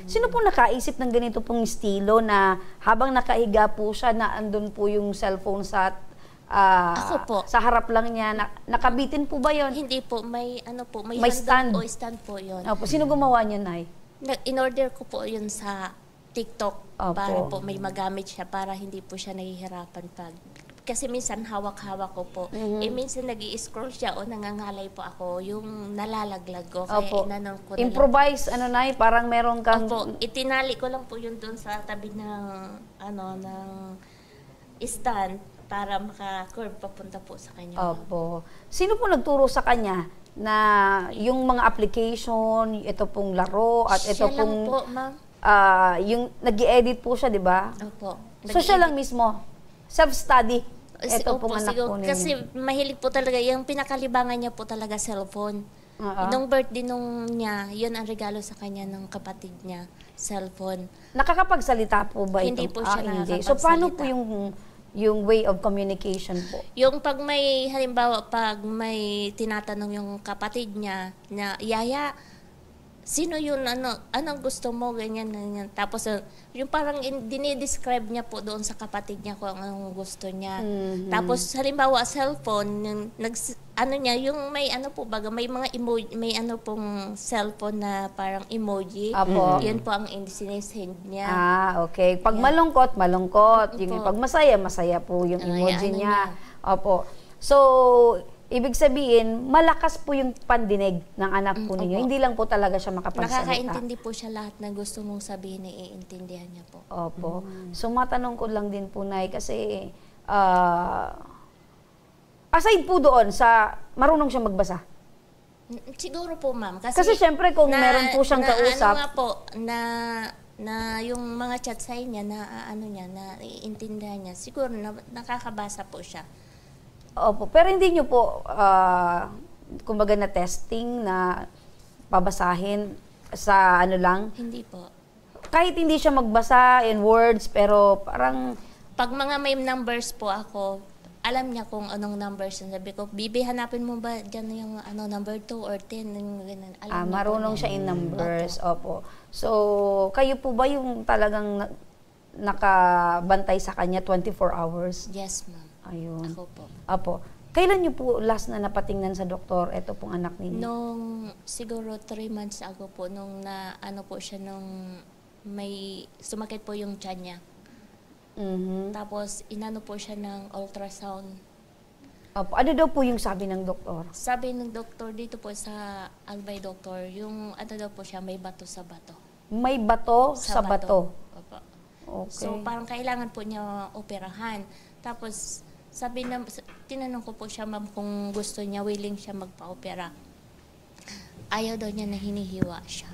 Sino po nakaisip ng ganito pong estilo na habang nakahiga po siya na andun po yung cellphone sa ako po. Sa harap lang niya, nakabitin po ba yon? Hindi po, may stand. Stand po yon. Opo. Sino gumawa niya, Nay? In-order ko po yun sa TikTok. Opo. Para po may magamit siya para hindi po siya nahihirapan pag kasi minsan hawak-hawak ko po. Minsan nag-i-scroll siya o nangangalay po ako yung nalalaglag ko. Kaya inanong ko na improvise, Nay, parang meron kang... Opo, itinali ko lang po yun doon sa tabi ng ng stand para maka-curve papunta po sa kanya. Opo. Sino po nagturo sa kanya na yung mga application, ito pong laro at ito siya pong... lang po, ma'am. Yung nag-i-edit po siya, di ba? Opo. So siya lang mismo, self-study. Ito Opo, pong anak po ninyo. kasi mahilig po talaga, yung pinakalibangan niya po talaga cellphone. Nung birthday niya, yun ang regalo sa kanya ng kapatid niya, cellphone. Nakakapagsalita po ba ito? Hindi po siya nakakapagsalita. So paano po yung way of communication po? Yung pag may, halimbawa, pag may tinatanong yung kapatid niya na, Yaya, sino yun, anong gusto mo, ganyan. Tapos, yung parang dinidescribe niya po doon sa kapatid niya kung anong gusto niya. Tapos, halimbawa, cellphone, yung may po baga, may mga emoji, may pong cellphone na parang emoji. Yun po ang sinesend niya. Okay. Pag malungkot, malungkot. Yung pag masaya, masaya po yung emoji niya. Opo. So, ibig sabihin, malakas po yung pandinig ng anak po ninyo. Hindi lang po talaga siya makapagsalita. Nakakaintindi po siya lahat na gusto mong sabihin na iintindihan niya po. Opo. So, matanong ko lang din po, Nay, kasi aside po doon sa marunong siya magbasa. Siguro po, ma'am. Kasi syempre, kung meron po siyang kausap. Ano nga po, na yung mga chat sa niya, na iintindihan niya, siguro nakakabasa po siya. Opo, pero hindi nyo po, kumbaga na testing, na babasahin sa lang? Hindi po. Kahit hindi siya magbasa in words, pero parang... Pag mga may numbers po ako, alam niya kung anong numbers. Sabi ko, Bibi, hanapin mo ba dyan yung number 2 or 10? Marunong siya in numbers. Opo. So, kayo po ba yung talagang nakabantay sa kanya 24 hours? Yes, ma'am. Ayun. Ako po. Apo. Kailan niyo po last na napatingnan sa doktor ito pong anak ninyo? Nung siguro 3 months ago po, nung po siya, nung may sumakit po yung tiyan niya. Tapos inano po siya ng ultrasound. Apo. Ano daw po yung sabi ng doktor? Sabi ng doktor dito po sa Albay Doctor, yung daw po siya, may bato sa bato. May bato sa bato? Opo. Okay. So parang kailangan po niya operahan. Tapos tinanong ko po siya, ma'am, kung gusto niya, willing siya magpa-opera. Ayaw daw niya na hinihiwa siya.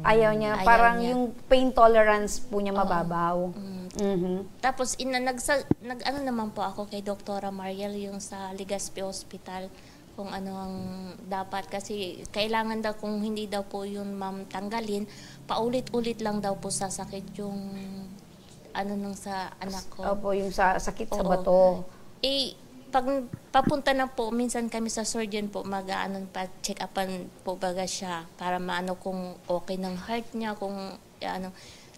Ayaw niya. Parang yung pain tolerance po niya mababaw. Tapos, naman po ako kay Dr. Mariel, yung sa Legazpi Hospital, kung ano ang dapat. Kasi kailangan daw, kung hindi daw po yun ma'am tanggalin, paulit-ulit lang daw po sasakit yung ano nung sa anak ko. Opo, yung sakit sa Oo. bato. Pag papunta na po, minsan kami sa surgeon po, check upan po baga siya para maano kung okay ng heart niya, kung ano.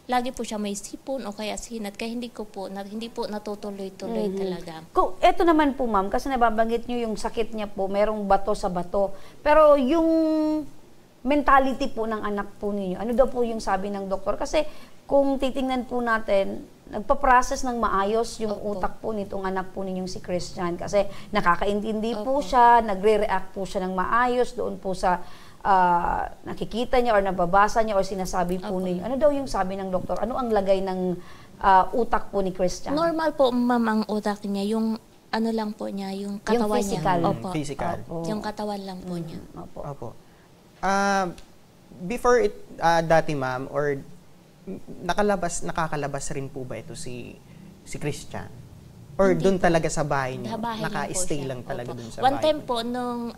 Lagi po siya may sipon o kaya sinat, kaya hindi po natutuloy-tuloy talaga. Kung eto naman po ma'am, kasi nababanggit niyo yung sakit niya po, merong bato sa bato. Pero yung mentality po ng anak po ninyo, ano daw po yung sabi ng doktor? Kasi kung titingnan po natin, nagpa-process ng maayos yung utak po nitong anak po ninyong si Christian. Kasi nakakaintindi po siya, nagre-react po siya ng maayos doon po sa nakikita niya or nababasa niya or sinasabi po ninyo. Ano daw yung sabi ng doktor? Ano ang lagay ng utak po ni Christian? Normal po ma'am ang utak niya, yung ano lang po niya, yung katawan yung physical. niya. Opo. Physical. Opo. Yung katawan lang po niya. Opo. Before dati ma'am, or nakakalabas rin po ba ito si Christian? Or doon talaga sa bahay niyo? Naka-stay lang talaga doon sa bahay? One time po, nung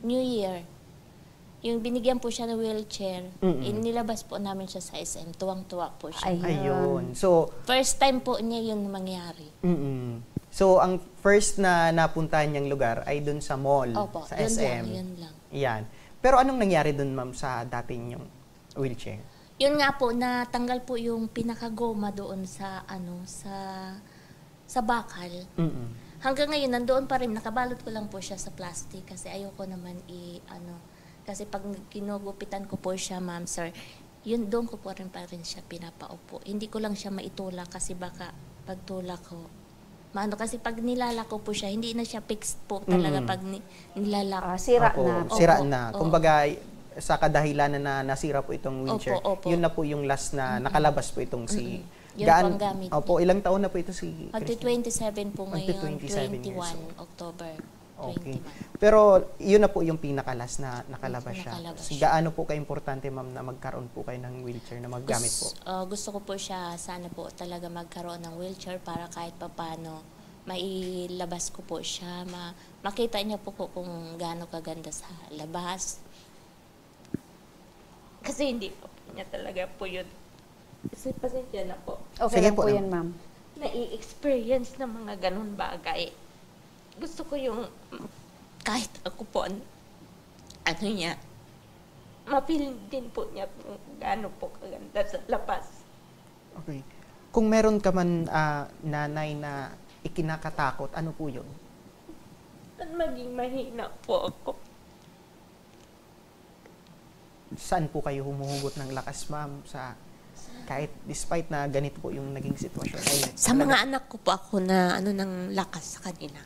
New Year, yung binigyan po siya ng wheelchair, inilabas po namin siya sa SM. Tuwang-tuwa po siya. Ayun. So, first time po niya yun mangyari. So, ang first na napuntahan niyang lugar ay doon sa mall, Opo, sa yun SM. Yun lang. Yan. Pero anong nangyari doon ma'am sa dati niyong wheelchair? Yun nga po, natanggal po yung pinakagoma doon sa bakal. Hanggang ngayon, nandoon pa rin, nakabalot ko lang po siya sa plastic kasi ayoko naman kasi pag kinugupitan ko po siya, ma'am, sir, yun doon ko po rin siya pinapaupo. Hindi ko lang siya maitulak kasi baka pagtulak ko, kasi pag nilalak ko po siya, hindi na siya fixed po talaga pag nilalak. Sira na. Sira na. Kumbaga, sa kadahilanan na nasira po itong wheelchair, yun na po yung last na nakalabas po itong si... Yun po ang gamit. Opo, ilang taon na po ito si Christian? 27 po ngayon, 21 October. Okay. Pero yun na po yung pinakalas na nakalabas siya. Gaano po ka-importante ma'am na magkaroon po kayo ng wheelchair na maggamit po? Gusto ko po siya, sana po talaga magkaroon ng wheelchair para kahit papano mailabas ko po siya, makita niya po kung gaano kaganda sa labas. Kasi hindi po niya talaga po yun. Kasi pasensya na po. Okay lang po yan, ma'am. Nai-experience ng mga ganun bagay. Gusto ko yung kahit ako po, mapil din po niya kung gaano po kaganda sa labas. Okay. Kung meron ka man nanay na ikinakatakot, ano po yun? At maging mahina po ako. Saan po kayo humuhugot ng lakas, ma'am? Kahit despite na ganito po yung naging sitwasyon. Sa mga anak ko po ako na ng lakas sa kanila.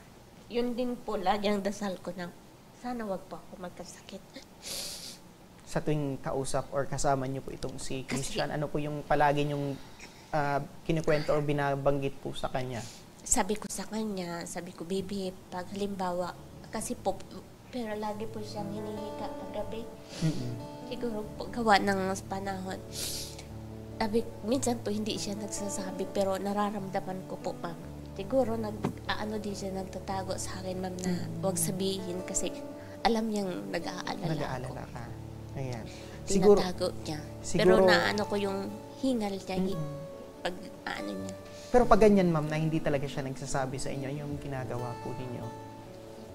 Yun din po lagi ang dasal ko na sana wag po ako magkasakit. Sa tuwing kausap or kasama niyo po itong si Christian, ano po yung palagi niyong kinikwento or binabanggit po sa kanya? Sabi ko sa kanya, baby, pag halimbawa, kasi po, pero lagi po siyang hinihiga paggabi. Siguro po gawa ng panahon. Minsan po hindi siya nagsasabi pero nararamdaman ko po, ma'am. Siguro din siya nagtatago sa akin, ma'am, na huwag sabihin kasi alam niyang nag-aalala ka. Ayan. Tinatago niya. Pero ko yung hingal niya, pag niya. Pero pag ganyan, ma'am, na hindi talaga siya nagsasabi sa inyo, yung ginagawa po ninyo?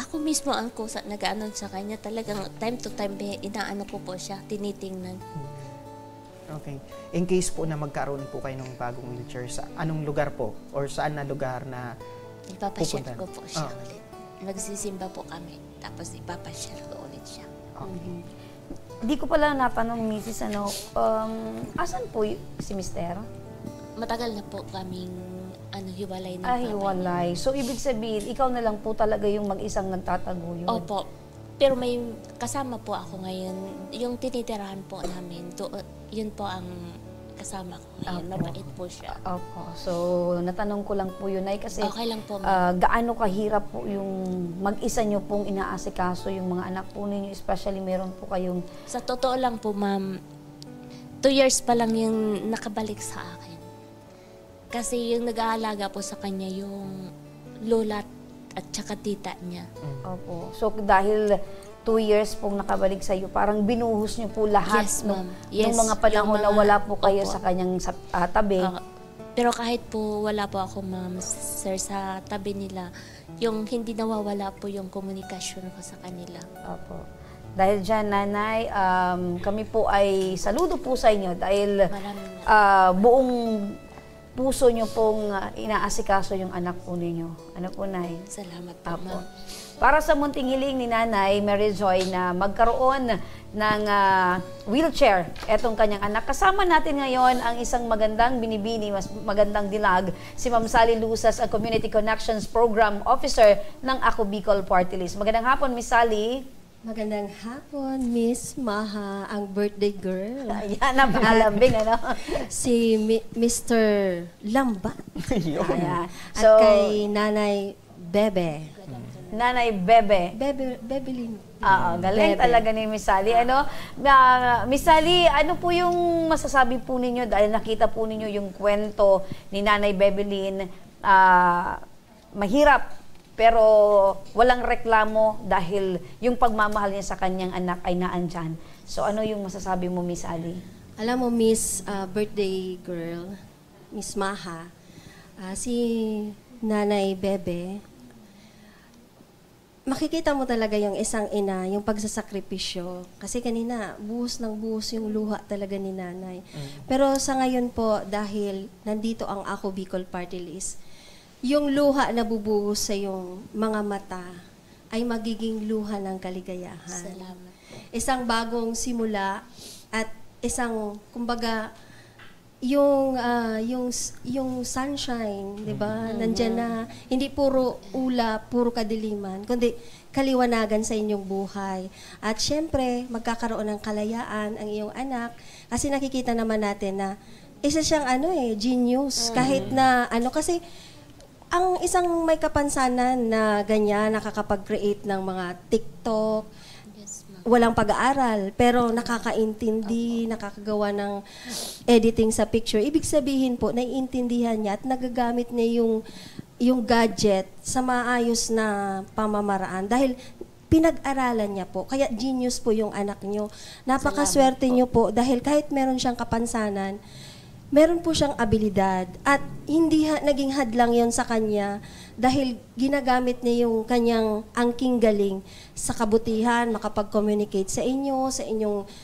Ako mismo ang nag-ano sa kanya, talagang time to time, inaano ko po siya, tinitingnan. Okay. In case po na magkaroon po kayo ng bagong wheelchair, sa anong lugar po? Or saan na lugar na ipapasyal ko po siya ulit. Magsisimba po kami, tapos ipapasyal ko ulit siya. Okay. Hindi ko pala natanong, Mrs. Asan po si Mister? Matagal na po kaming hiwalay na. Hiwalay. So, ibig sabihin, ikaw na lang po talaga yung mag-isang nagtatago yun? Opo. Pero may kasama po ako ngayon. Yung tinitirahan po namin, yun po ang kasama ko ngayon. Mabait po siya. Opo. So, natanong ko lang po yun ay kasi okay lang po, gaano kahirap po yung mag-isa nyo pong inaasikaso yung mga anak po ninyo, especially meron po kayong... Sa totoo lang po, ma'am, 2 years pa lang yung nakabalik sa akin. Kasi yung nag-aalaga po sa kanya yung lola at saka tita niya. Opo. So dahil 2 years pong nakabalik sa iyo, parang binuhos niyo po lahat Yes, nung, ma'am. Yes, nung mga panahon yung na mga- wala po kayo Opo. sa kanyang tabi. Pero kahit po wala po ako, ma'am, sir, sa tabi nila, yung hindi nawawala po yung komunikasyon ko sa kanila. Opo. Dahil dyan, Nanay, kami po ay saludo po sa inyo dahil buong puso nyo pong inaasikaso yung anak po ninyo. Ano po, Nay? Salamat po, ma'am. Para sa munting hiling ni Nanay Mary Joy na magkaroon ng wheelchair etong kanyang anak. Kasama natin ngayon ang isang magandang binibini, mas magandang dilag, si Ma'am Sally Lusas, ang Community Connections Program Officer ng Ako Bicol Party List. Magandang hapon, Miss Sally. Magandang hapon, Miss Maha, ang birthday girl. Ayan, napakalambing, ano? Si Mr. Lambat. Ayan. At So, kay Nanay Bebe. Nanay Bebe. Bebelin. Oo, galing Bebe. talaga ni Miss Sally. Ano, Miss Sally, ano po yung masasabi po ninyo dahil nakita po ninyo yung kwento ni Nanay Bebelin, mahirap pero walang reklamo dahil yung pagmamahal niya sa kanyang anak ay naandyan. So ano yung masasabi mo, Miss Sally? Alam mo, Miss birthday girl, Miss Maha, si Nanay Bebe, makikita mo talaga yung isang ina, yung pagsasakripisyo. Kasi kanina, buhos ng buhos yung luha talaga ni nanay. Pero sa ngayon po, dahil nandito ang Ako Bicol Party List, yung luha na bubuhos sa yung mga mata ay magiging luha ng kaligayahan. Salamat. Isang bagong simula at isang, kumbaga, yung sunshine, 'di ba? Nandiyan na, hindi puro ulap, puro kadiliman, kundi kaliwanagan sa inyong buhay. At syempre, magkakaroon ng kalayaan ang iyong anak kasi nakikita naman natin na isa siyang genius kahit na kasi ang isang may kapansanan na ganyan nakakapag-create ng mga TikTok, walang pag-aaral, pero nakakaintindi, nakakagawa ng editing sa picture. Ibig sabihin po, naiintindihan niya at nagagamit niya yung gadget sa maayos na pamamaraan. Dahil pinag-aralan niya po. Kaya genius po yung anak niyo. Napakaswerte niyo po dahil kahit meron siyang kapansanan, meron po siyang abilidad. At hindi naging hadlang yon sa kanya dahil ginagamit niya yung kanyang angking galing sa kabutihan, makapag-communicate sa inyo,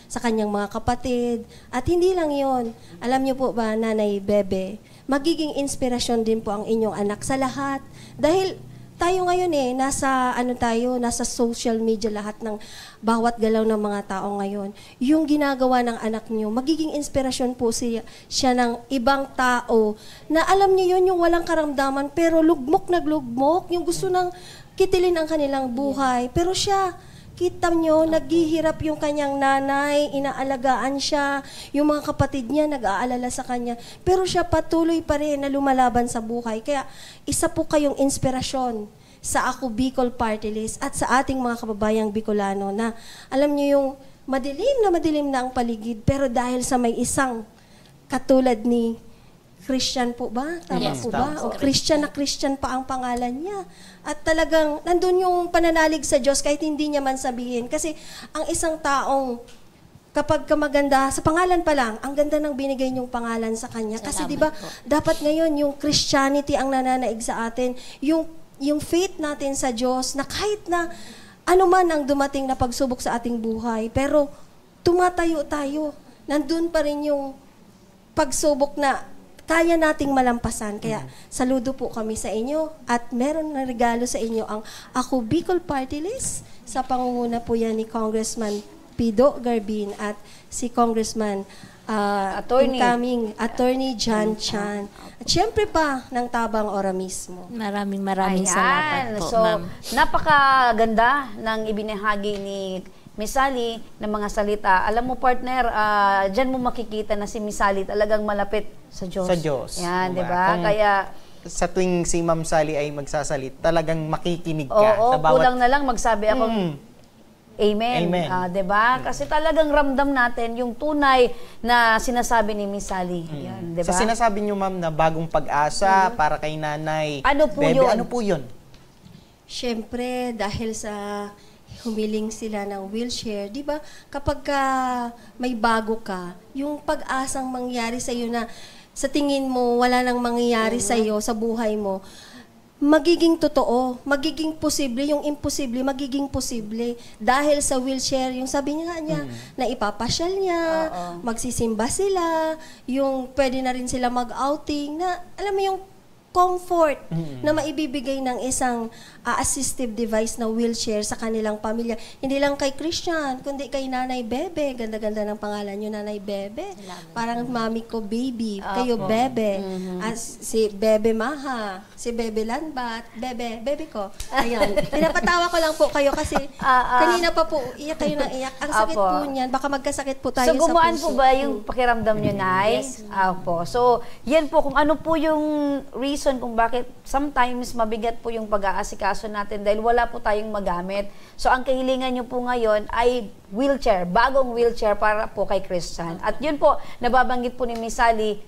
sa kanyang mga kapatid. At hindi lang yon. Alam niyo po ba, Nanay Bebe, magiging inspirasyon din po ang inyong anak sa lahat. Dahil tayo ngayon nasa social media lahat ng bawat galaw ng mga tao ngayon. Yung ginagawa ng anak niyo, magiging inspirasyon po siya ng ibang tao na alam niyo yun, yung walang karamdaman pero lugmok, yung gusto nang kitilin ang kanilang buhay. Pero siya, kita nyo, naghihirap yung kanyang nanay, inaalagaan siya, yung mga kapatid niya nag-aalala sa kanya. Pero siya patuloy pa rin na lumalaban sa buhay. Kaya isa po kayong inspirasyon sa Ako Bicol Party List at sa ating mga kababayang Bicolano na alam nyo yung madilim na ang paligid, pero dahil sa may isang katulad ni Christian po ba? Tama Yes, po ba? tama. O Christian na Christian pa ang pangalan niya. At talagang nandun yung pananalig sa Diyos kahit hindi niya man sabihin. Kasi ang isang taong kapag maganda, sa pangalan pa lang, ang ganda ng binigay niyong pangalan sa kanya. Kasi di ba dapat ngayon yung Christianity ang nananaig sa atin. Yung faith natin sa Diyos na kahit na ano man ang dumating na pagsubok sa ating buhay, pero tumatayo tayo. Nandun pa rin yung pagsubok na kaya nating malampasan. Kaya saludo po kami sa inyo at meron na regalo sa inyo ang Ako Bicol Party List. Sa pangunguna po yan ni Congressman Pido Garbin at si Congressman incoming Attorney John Chan. At syempre pa ng Tabang Ora mismo. Maraming salamat po, So, ma'am. napakaganda ng ibinahagi ni Miss Sally ng mga salita. Alam mo, partner, dyan mo makikita na si Miss Sally talagang malapit sa Diyos. Sa Diyos. Yan, di Diba? ba? Kung Kaya, sa tuwing si Ma'am Sally ay magsasalit, talagang makikinig ka. oo, sa bawat... kulang na lang magsabi ako, Amen. Amen. Diba? Kasi talagang ramdam natin yung tunay na sinasabi ni Miss Sally. Yan, diba? Sa sinasabi niyo, Ma'am, na bagong pag-asa para kay Nanay Ano po Bebe, yun? ano po yun? Siyempre, dahil sa humiling sila ng wheelchair, di ba? Kapag may bago ka, yung pag-asang mangyari sa iyo na sa tingin mo wala nang mangyayari sa iyo sa buhay mo, magiging totoo, magiging posible, yung imposible, magiging posible. Dahil sa wheelchair, yung sabi niya na ipapasyal niya, magsisimba sila, yung pwede na rin sila mag-outing, na alam mo yung comfort na maibibigay ng isang assistive device na wheelchair sa kanilang pamilya. Hindi lang kay Christian, kundi kay Nanay Bebe. Ganda-ganda ng pangalan niyo, Nanay Bebe. Parang mami ko, baby. Kayo, Bebe. Si Bebe Maha, si Bebe Lanbat, Bebe ko. Ayan. Pinapatawa ko lang po kayo kasi kanina pa po, iyak kayo ng iyak. Ang sakit po niyan. Baka magkasakit po tayo sa puso. So, gumaan po ba yung pakiramdam niyo, Nay? Yes. Opo. So, yan po, kung ano po yung reason kung bakit sometimes mabigat po yung pag-aasikaso natin dahil wala po tayong magamit. So, ang kahilingan nyo po ngayon ay wheelchair, bagong wheelchair para po kay Christian. At yun po, nababanggit po ni Miss Sally,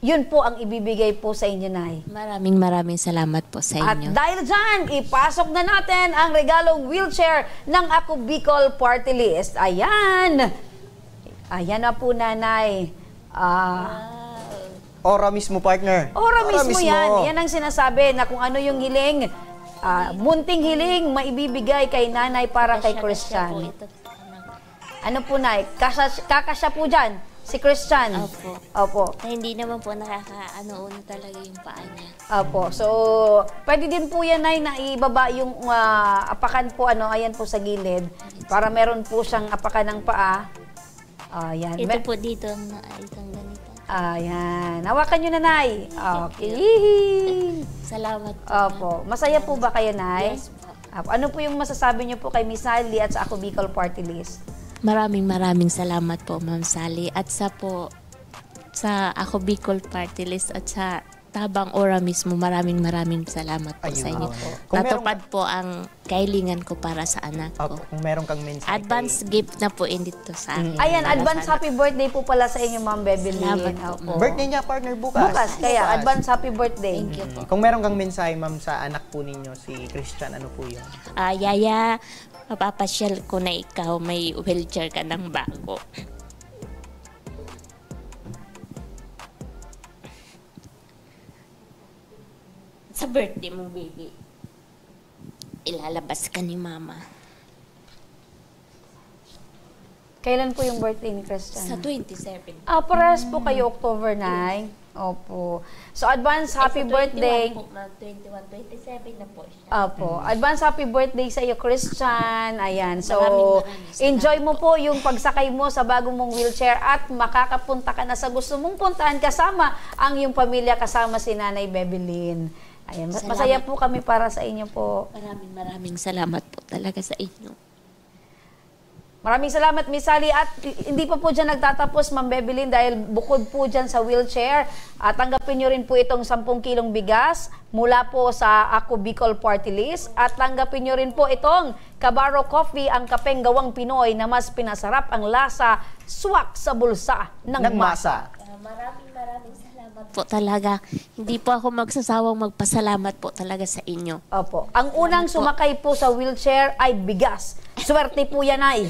yun po ang ibibigay po sa inyo, Nay. Maraming salamat po sa inyo. At dahil dyan, ipasok na natin ang regalong wheelchair ng Ako Bicol Party List. Ayan! Ayan na po, Nanay. Ora mismo, partner. Ora mismo yan. Yan ang sinasabi na kung ano yung hiling, munting hiling, maibibigay kay Nanay para kay Christian. Ano po, Nay? Kakasya po dyan, si Christian. Opo. Hindi naman po nakakaano talaga yung paa niya. Opo. So, pwede din po yan, Nay, na ibaba yung apakan po, ayan po sa gilid, para meron po siyang apakan ng paa. Ayan. Ito po dito, itong ganito. Ayan. Hawakan nyo, Nanay. Okay. Salamat po. Opo. Masaya po ba kayo, Nay? Yes po. Ano po yung masasabi nyo po kay Miss Sally at sa Ako Bicol Party List? Maraming salamat po, Ma'am Sally. At sa Ako Bicol Party List at sa Tabang Ora mismo, maraming salamat po sa inyo. Natupad po ang kahilingan ko para sa anak ko. Kung meron kang mensahe. Advance gift na po dito sa akin. Ayan, advance happy birthday po pala sa inyo, Ma'am Bebelyn. Birthday niya, partner, bukas. Kaya advance happy birthday. Thank you po. Kung meron kang mensahe, Ma'am, sa anak po ninyo, si Christian, ano po yun? Yaya, mapapasyal ko na ikaw, may wheelchair ka ng bago. Sa birthday mo, baby, ilalabas ka ni Mama. Kailan po yung birthday ni Christian? Sa 27. Parehas po kayo, October 9. Opo. So, advance happy birthday. 21, 27 na po siya. Opo. Advance happy birthday sa iyo, Christian. Ayan. So, enjoy mo po yung pagsakay mo sa bagong mong wheelchair at makakapunta ka na sa gusto mong puntahan kasama ang iyong pamilya, kasama si Nanay Bebelyn. Ayan. Masaya po kami para sa inyo po. Maraming salamat po talaga sa inyo. Maraming salamat, Miss Sally. At hindi pa po dyan nagtatapos, Ma'am Bebelyn, dahil bukod po dyan sa wheelchair, tanggapin nyo rin po itong 10 kilong bigas mula po sa Ako Bicol Party List. At tanggapin nyo rin po itong Cabarro Coffee, ang kapeng gawang Pinoy na mas pinasarap ang lasa, swak sa bulsa ng masa. Maraming salamat po talaga. Hindi po ako magsasawang magpasalamat po talaga sa inyo. Opo. Ang unang sumakay po sa wheelchair ay bigas. Swerte po yan, ay.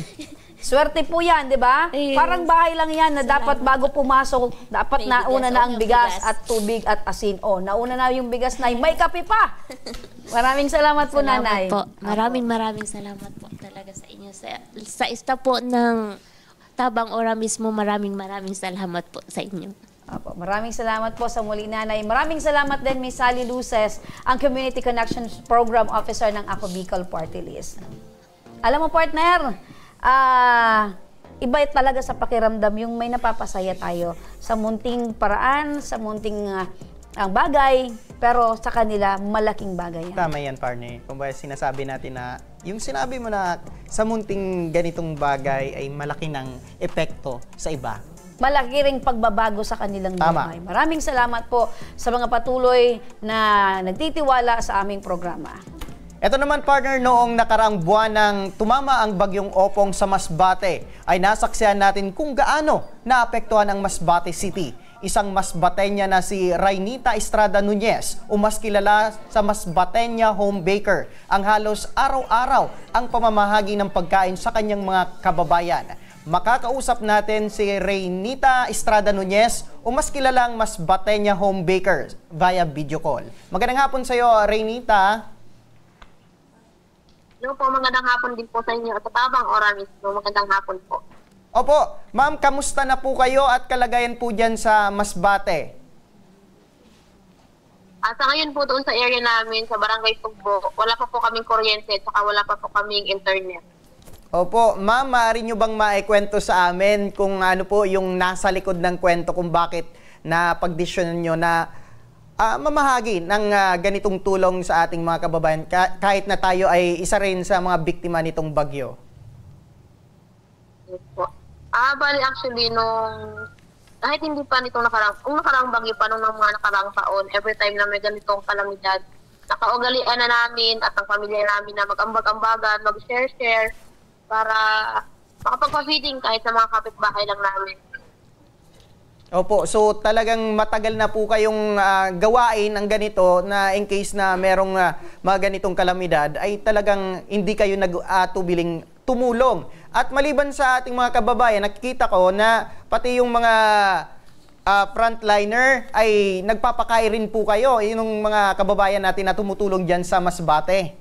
Swerte po yan, di ba? Parang bahay lang yan na dapat bago pumasok, dapat nauna na ang bigas at tubig at asin. Nauna na yung bigas, Nay. May kape pa! Maraming salamat po, Nanay. Po. Maraming salamat po talaga sa inyo. Sa ista po ng Tabang Ora mismo, maraming salamat po sa inyo. Opo, maraming salamat po sa muli, Nanay. Maraming salamat din, Miss Sally Luces, ang Community Connections Program Officer ng Ako Bicol Party List. Alam mo, partner, iba talaga sa pakiramdam yung may napapasaya tayo sa munting paraan, sa munting bagay, pero sa kanila malaking bagay yan. Tama yan, partner. Kung ba sinasabi natin na yung sinabi mo na sa munting ganitong bagay ay malaki ng epekto sa iba. Malaki ring pagbabago sa kanilang buhay. Maraming salamat po sa mga patuloy na nagtitiwala sa aming programa. Ito naman, partner, noong nakaraang buwan ng tumama ang bagyong Opong sa Masbate, ay nasaksihan natin kung gaano naapektuhan ang Masbate City. isang Masbatenya na si Rainita Estrada Nunez o mas kilala sa Masbatenya Home Baker ang halos araw-araw ang pamamahagi ng pagkain sa kanyang mga kababayan. Makakausap natin si Rainita Estrada Nunez o mas kilalang Masbatenya Home Baker via video call. Magandang hapon sa iyo, Rainita. Hello po, magandang hapon din po sa inyo at Tabang Ora mismo. Magandang hapon po. Opo, ma'am, kamusta na po kayo at kalagayan po dyan sa Masbate? Sa ngayon po doon sa area namin, sa Barangay Tugbo, wala pa po kaming kuryente at saka wala pa po kaming internet. Opo, ma'am, maaari nyo bang maikwento sa amin kung ano po yung nasa likod ng kwento kung bakit na pagdesisyonan nyo na mamahagi ng ganitong tulong sa ating mga kababayan kahit na tayo ay isa rin sa mga biktima nitong bagyo? Yes po. Bali actually, kahit hindi pa nitong nakarang bagyo pa nung mga nakarang taon, every time na may ganitong kalamidad, nakaugalian na namin at ang pamilya namin na mag-ambag-ambagan, mag-share-share para makapagpa-feeding kahit sa mga kapitbahay lang namin. Opo, so talagang matagal na po kayong gawain ang ganito na in case na merong mga ganitong kalamidad ay talagang hindi kayo nag-atubiling tumulong. At maliban sa ating mga kababayan, nakikita ko na pati yung mga frontliner ay nagpapakain rin po kayo, yung mga kababayan natin na tumutulong dyan sa Masbate.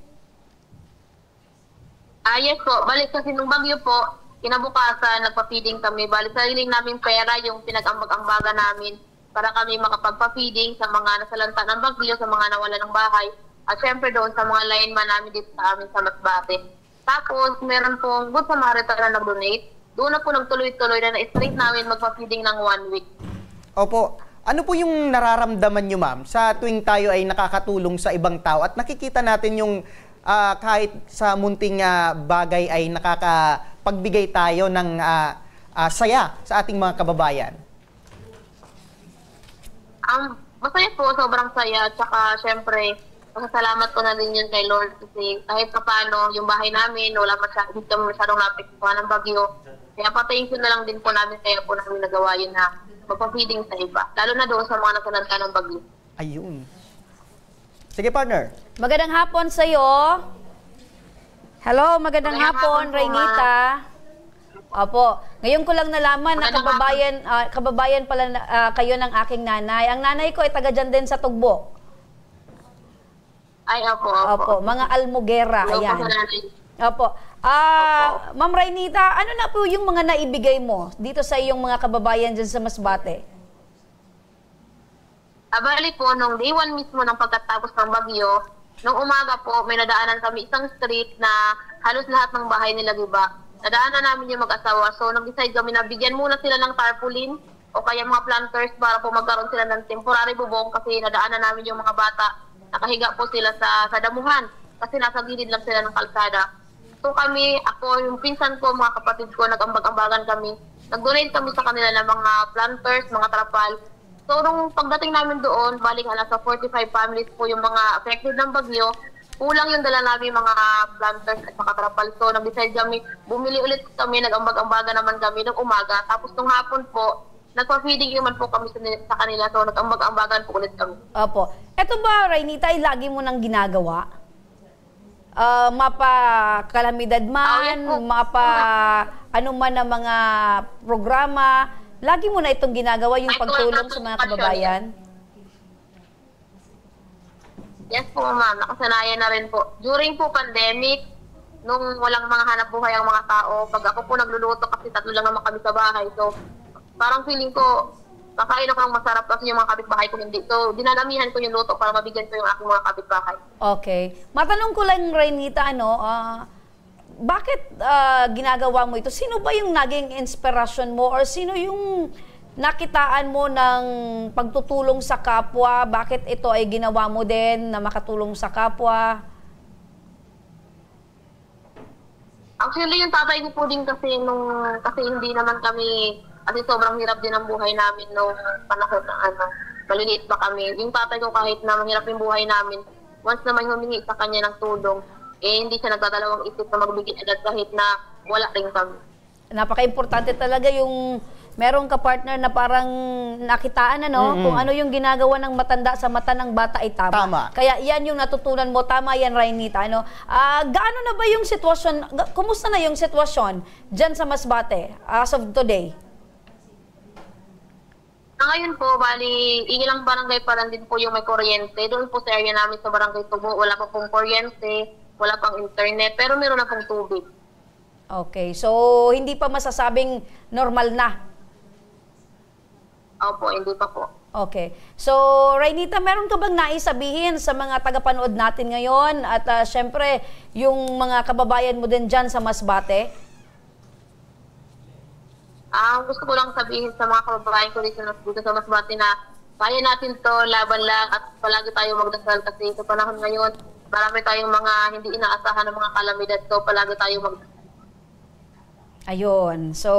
Yes po, balik kasi nung bagyo po, kinabukasan, nagpa-feeding kami. Balik sariling namin pera yung pinag-ambag-ambaga namin para kami makapagpa-feeding sa mga nasalanta ng bagyo, sa mga nawala ng bahay. At syempre doon sa mga lineman namin dito sa amin sa Masbate. Tapos, meron pong Good Samaritan na nag-donate. Doon na po nagtuloy-tuloy na na-straight namin magpa-feeding ng 1 week. Opo. Ano po yung nararamdaman nyo, ma'am, sa tuwing tayo ay nakakatulong sa ibang tao at nakikita natin yung kahit sa munting bagay ay nakakapagbigay tayo ng saya sa ating mga kababayan? Masaya po, sobrang saya. Tsaka, syempre, masasalamat ko na din yun kay Lord kasi kahit paano yung bahay namin, hindi kami masyadong napiktuhan ng bagyo. Kaya patayin ko na lang din po namin, kaya po namin nagawa yun na magpa-feeding sa iba. Lalo na doon sa mga nasalanta ng bagyo. Ayun. Sige, partner. Magandang hapon sa iyo. Hello, magandang hapon, Rainita. Opo, ngayon ko lang nalaman na kababayan pala kayo ng aking nanay. Ang nanay ko ay taga dyan din sa Tugbo. Ay, opo. Opo, mga almugera, ayan. Opo. Ma'am Rainita, ano na po yung mga naibigay mo dito sa iyong mga kababayan dyan sa Masbate? Bali po, nung day 1 mismo ng pagkatapos ng bagyo, nung umaga po, may nadaanan kami isang street na halos lahat ng bahay nila giba. Nadaanan namin yung mag-asawa, so nag-decide kami na bigyan muna sila ng tarpaulin o kaya mga planters para po magkaroon sila ng temporary bubong kasi nadaanan namin yung mga bata. Nakahiga po sila sa damuhan kasi nasa gilid lang sila ng kalsada. So kami, ako, yung pinsan ko, mga kapatid ko, nag-ambag-ambagan kami. Nag-donate kami sa kanila ng mga planters, mga trapal. So nung pagdating namin doon, balik nasa 45 families po yung mga affected ng bagyo. Kulang yung dala namin mga planters at mga trapal. So nag-decide kami, bumili ulit kami, nag-ambag-ambagan naman kami ng umaga. Tapos nung hapon po, nagpa-feeding naman po kami sa kanila, so nag-ambag-ambagan po ulit kami. Opo. Ito ba, Rainita, ay lagi mo nang ginagawa? Mapa-kalamidad man, ano man ang mga programa, lagi mo na itong ginagawa yung pagtulong sa mga kababayan? Yes po, ma'am. Nakasanayan na rin po. During po pandemic, nung walang mga hanap buhay ang mga tao, pag ako po nagluluto kasi 3 lang naman kami sa bahay, so parang feeling ko, kakain ako ng masarap kasi yung mga kapitbahay ko hindi. So, dinadamihan ko yung luto para mabigyan ko yung aking mga kapitbahay. Okay. Matanong ko lang, Rainita, bakit ginagawa mo ito? Sino ba yung naging inspirasyon mo or sino yung nakitaan mo ng pagtutulong sa kapwa? Bakit ito ay ginawa mo din na makatulong sa kapwa? Actually, yung tatay ko po din kasi kasi hindi naman kami, kasi sobrang hirap din ang buhay namin nung panahon na maliliit pa kami. Yung tatay ko kahit na mahirap yung buhay namin, once naman humingi sa kanya ng tulong, hindi siya nagdadalawang isip na magbigay agad kahit na wala rin kami. Napaka-importante talaga yung meron ka partner na parang nakitaan kung ano yung ginagawa ng matanda sa mata ng bata ay tama. Kaya yan yung natutunan mo, tama yan, Rainita. Gaano na ba yung sitwasyon, kumusta na yung sitwasyon dyan sa Masbate as of today? Ngayon po, bali, ilang barangay pa lang din po yung may kuryente. Doon po sa area namin sa Barangay Tubo, wala pa pong kuryente, wala pang internet, pero meron na pong tubig. Okay, so hindi pa masasabing normal na? Opo, hindi pa po. Okay. So, Rainita, meron ka bang naisabihin sa mga tagapanood natin ngayon at syempre, yung mga kababayan mo din dyan sa Masbate? Gusto ko lang sabihin sa mga kababayan ko dito sa Masbate na kaya natin to, laban lang at palagi tayo magdasal kasi sa panahon ngayon, marami tayong mga hindi inaasahan ng mga kalamidad, so palagi tayo magdasal. Ayun. So,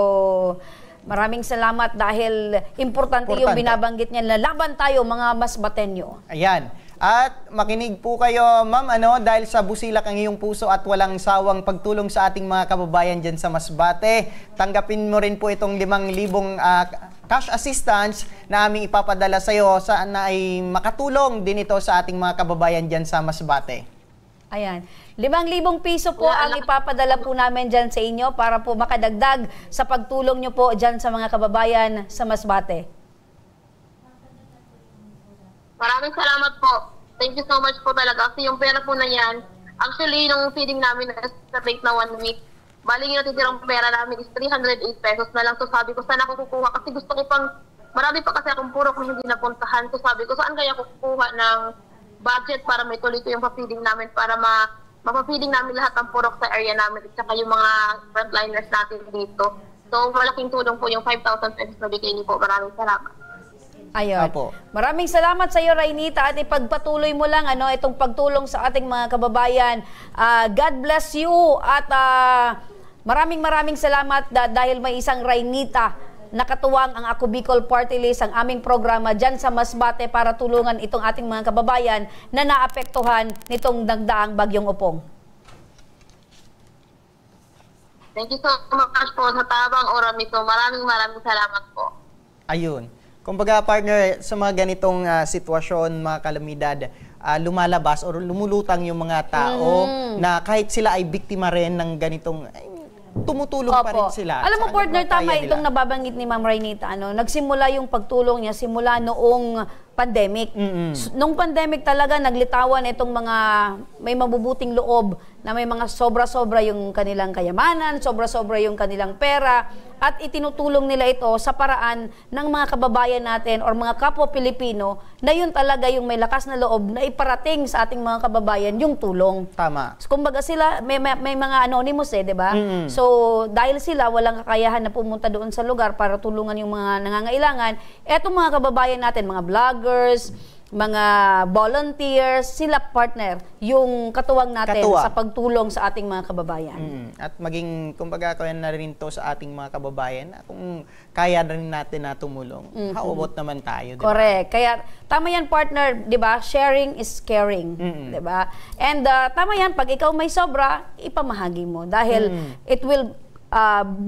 maraming salamat dahil importante yung binabanggit niya na laban tayo mga Masbateño. Ayan. At makinig po kayo, ma'am, dahil sa busilak ang iyong puso at walang sawang pagtulong sa ating mga kababayan dyan sa Masbate, tanggapin mo rin po itong 5,000 cash assistance na aming ipapadala sa iyo na ay makatulong din ito sa ating mga kababayan dyan sa Masbate. Ayan. 5,000 piso po ang ipapadala po namin dyan sa inyo para po makadagdag sa pagtulong nyo po dyan sa mga kababayan sa Masbate. Maraming salamat po. Thank you so much po talaga. Kasi yung pera po na yan, actually, nung feeding namin na sa rate na 1 week, bali yung natitirang pera namin is 308 pesos na lang. So sabi ko, saan ako kukuha? Kasi gusto ko pang, marami pa kasi akong purok na hindi napuntahan. So sabi ko, saan kaya ako kukuha ng budget para may tuloy ko yung pa-feeding namin para mapa-feeding namin lahat ng purok sa area namin at saka yung mga frontliners natin dito. So malaking tulong po yung 5,000 pesos na bigay niyo po. Maraming salamat. Ayun. Maraming salamat sa iyo, Rainita, at ipagpatuloy mo lang itong pagtulong sa ating mga kababayan. God bless you at maraming salamat dahil may isang Rainita nakatuwang ang Ako Bicol Party List, ang aming programa dyan sa Masbate para tulungan itong ating mga kababayan na naapektuhan nitong dagdaang bagyong Opong. Thank you so much po sa tabang oras nito. Maraming salamat po. Ayun. Kumbaga, partner, sa mga ganitong sitwasyon, mga kalamidad, lumalabas o lumulutang yung mga tao na kahit sila ay biktima rin ng ganitong, tumutulong pa rin sila. Alam mo, partner, tama itong nababanggit ni Ma'am Rainita. Nagsimula yung pagtulong niya, simula noong pandemic. Nung pandemic talaga, naglitawan itong mga may mabubuting loob na may mga sobra-sobra yung kanilang kayamanan, sobra-sobra yung kanilang pera, at itinutulong nila ito sa paraan ng mga kababayan natin or mga kapwa Pilipino na yun talaga yung may lakas na loob na iparating sa ating mga kababayan yung tulong. Tama. Kumbaga sila, may mga anonymous di ba? So, dahil sila walang kakayahan na pumunta doon sa lugar para tulungan yung mga nangangailangan, etong mga kababayan natin, mga vloggers, mga volunteers, sila partner, yung katuwang natin sa pagtulong sa ating mga kababayan. At maging, kumbaga, kaya na rin to sa ating mga kababayan, kung kaya rin natin na tumulong, how about naman tayo, diba? Correct. Kaya, tama yan, partner, di ba? Sharing is caring, di ba? And tama yan, pag ikaw may sobra, ipamahagi mo. Dahil it will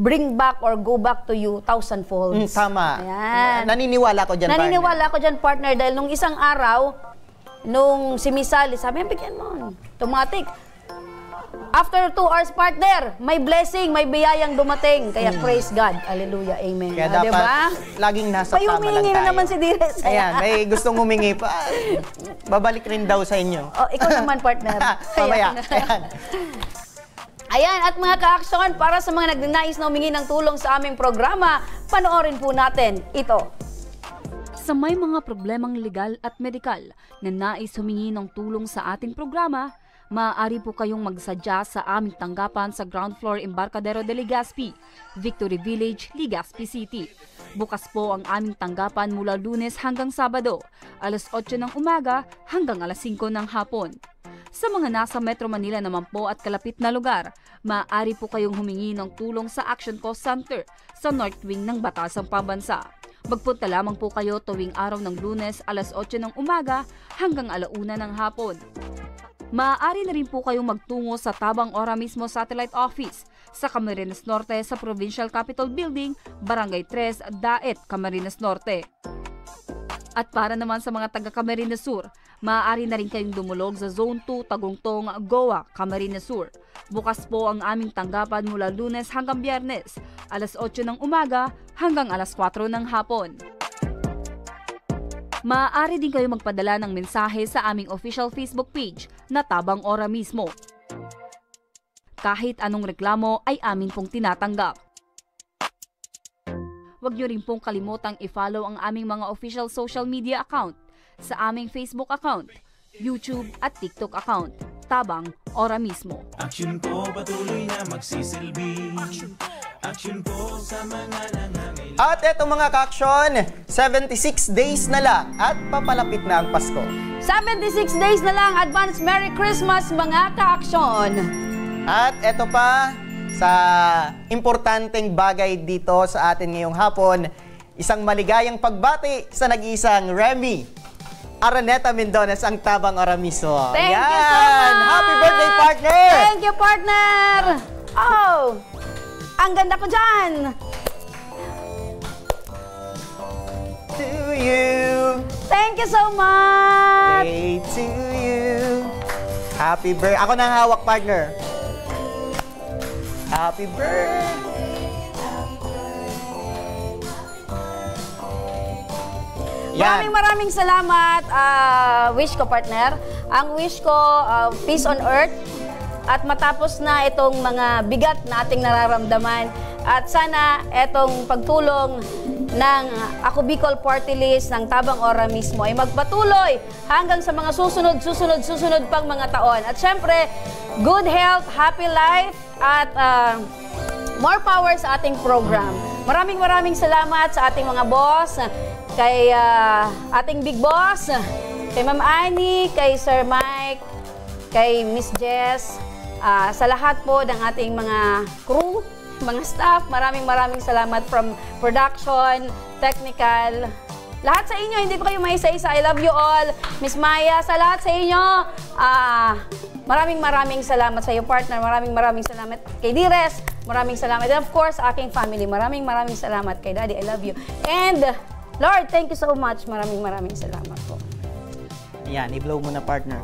bring back or go back to you 1,000-fold. Tama. Ayan. Naniniwala ko dyan, Naniniwala ko dyan, partner, dahil nung isang araw, nung si Miss Sally, sabi, bigyan mo. Automatic. After 2 hours, partner, may blessing, may biyayang dumating. Kaya praise God. Hallelujah. Amen. Kaya dapat laging nasa tama lang tayo. Humingi na naman si Dires. Ayan, may gustong humingi pa. Babalik rin daw sa inyo. Ikaw naman, partner. Mamaya. Ayan. Ayan, at mga ka-aksyon, para sa mga nagnanais na humingi ng tulong sa aming programa, panoorin po natin ito. Sa may mga problemang legal at medikal na nais humingi ng tulong sa ating programa, maaari po kayong magsadya sa aming tanggapan sa ground floor Embarcadero de Legazpi, Victory Village, Legazpi City. Bukas po ang aming tanggapan mula Lunes hanggang Sabado, alas 8 ng umaga hanggang alas 5 ng hapon. Sa mga nasa Metro Manila naman po at kalapit na lugar, maaari po kayong humingi ng tulong sa Action Cost Center sa North Wing ng Batasang Pambansa. Magpunta lamang po kayo tuwing araw ng Lunes alas 8 ng umaga hanggang 1:00 ng hapon. Maaari na rin po kayong magtungo sa Tabang Ora mismo Satellite Office sa Camarines Norte sa Provincial Capitol Building, Barangay 3, Daet, Camarines Norte. At para naman sa mga taga Camarines Sur, maaari na rin kayong dumulog sa Zone 2, Tagungtong, Goa, Camarines Sur. Bukas po ang aming tanggapan mula Lunes hanggang Biyernes, alas 8 ng umaga hanggang alas 4 ng hapon. Maaari din kayo magpadala ng mensahe sa aming official Facebook page na Tabang Ora mismo. Kahit anong reklamo ay amin pong tinatanggap. Huwag niyo rin pong kalimutang i-follow ang aming mga official social media account sa aming Facebook account, YouTube at TikTok account, Tabang Ora mismo. Action po patuloy na magsisilbi. Action po sa mga nangangailangan. At eto mga ka-action, 76 days na lang at papalapit na ang Pasko. 76 days na lang, advance Merry Christmas mga ka-action! At eto pa, sa importanteng bagay dito sa atin ngayong hapon, isang maligayang pagbati sa nag-iisang Remy Araneta Mendones, ang Tabang Ora mismo. Thank you so much! Happy birthday, partner! Thank you, partner! Oh, ang ganda ko dyan! To you. Thank you so much! Day to you. Happy birthday. Ako na hawak, partner. Happy birthday. Maraming salamat. Wish ko, partner. Ang wish ko, peace on earth. At matapos na itong mga bigat na ating nararamdaman. At sana itong pagtulong ng Ako Bicol Party List ng Tabang Ora mismo ay magpatuloy hanggang sa mga susunod pang mga taon. At syempre, good health, happy life, at more power sa ating program. Maraming salamat sa ating mga boss, kay ating big boss, kay Ma'am Annie, kay Sir Mike, kay Miss Jess, sa lahat po ng ating mga crew, mga staff. Maraming salamat from production, technical, lahat sa inyo. Hindi ko kayo maisa-isa. I love you all. Miss Maya, sa lahat sa inyo, maraming salamat sa iyo, partner. Maraming salamat kay Dires. Maraming salamat. And of course, aking family. Maraming salamat kay Daddy. I love you. And Lord, thank you so much. Maraming salamat po. Yan, i-blow mo na, partner.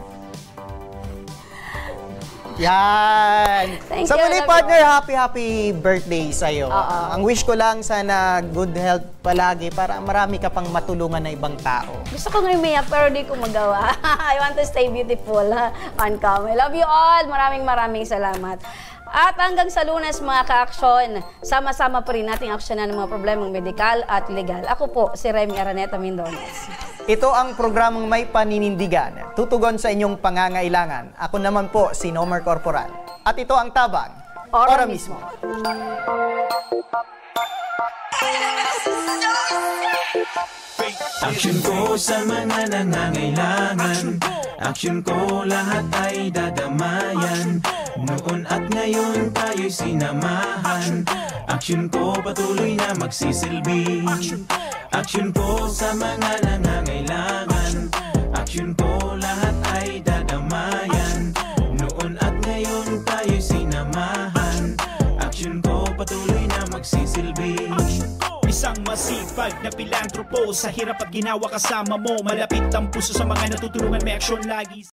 Yan! Sa muli, partner, happy birthday sa'yo. Ang wish ko lang, sana good health palagi para marami ka pang matulungan na ibang tao. Gusto ko ngayon umiyak pero di ko magawa. I want to stay beautiful on cam. I love you all. Maraming salamat. At hanggang sa Lunes, mga ka-aksyon, sama-sama pa rin nating aksyonan ng mga problemang medikal at legal. Ako po, si Remy Araneta Mendones. Ito ang programang may paninindigan, tutugon sa inyong pangangailangan. Ako naman po, si Nomer Corporal. At ito ang Tabang Ora mismo. Action ko sa mga nangangailangan. Action ko lahat ay dadamayan. Noon at ngayon tayo'y sinamahan. Action ko patuloy na magsisilbi. Action ko sa mga nangangailangan. Action ko lahat ay dadamayan. Noon at ngayon tayo'y sinamahan. Action ko patuloy na magsisilbi. Isang masipag na pilantropo, sa hirap at ginawa kasama mo. Malapit ang puso sa mga natutulungan, may aksyon lagi.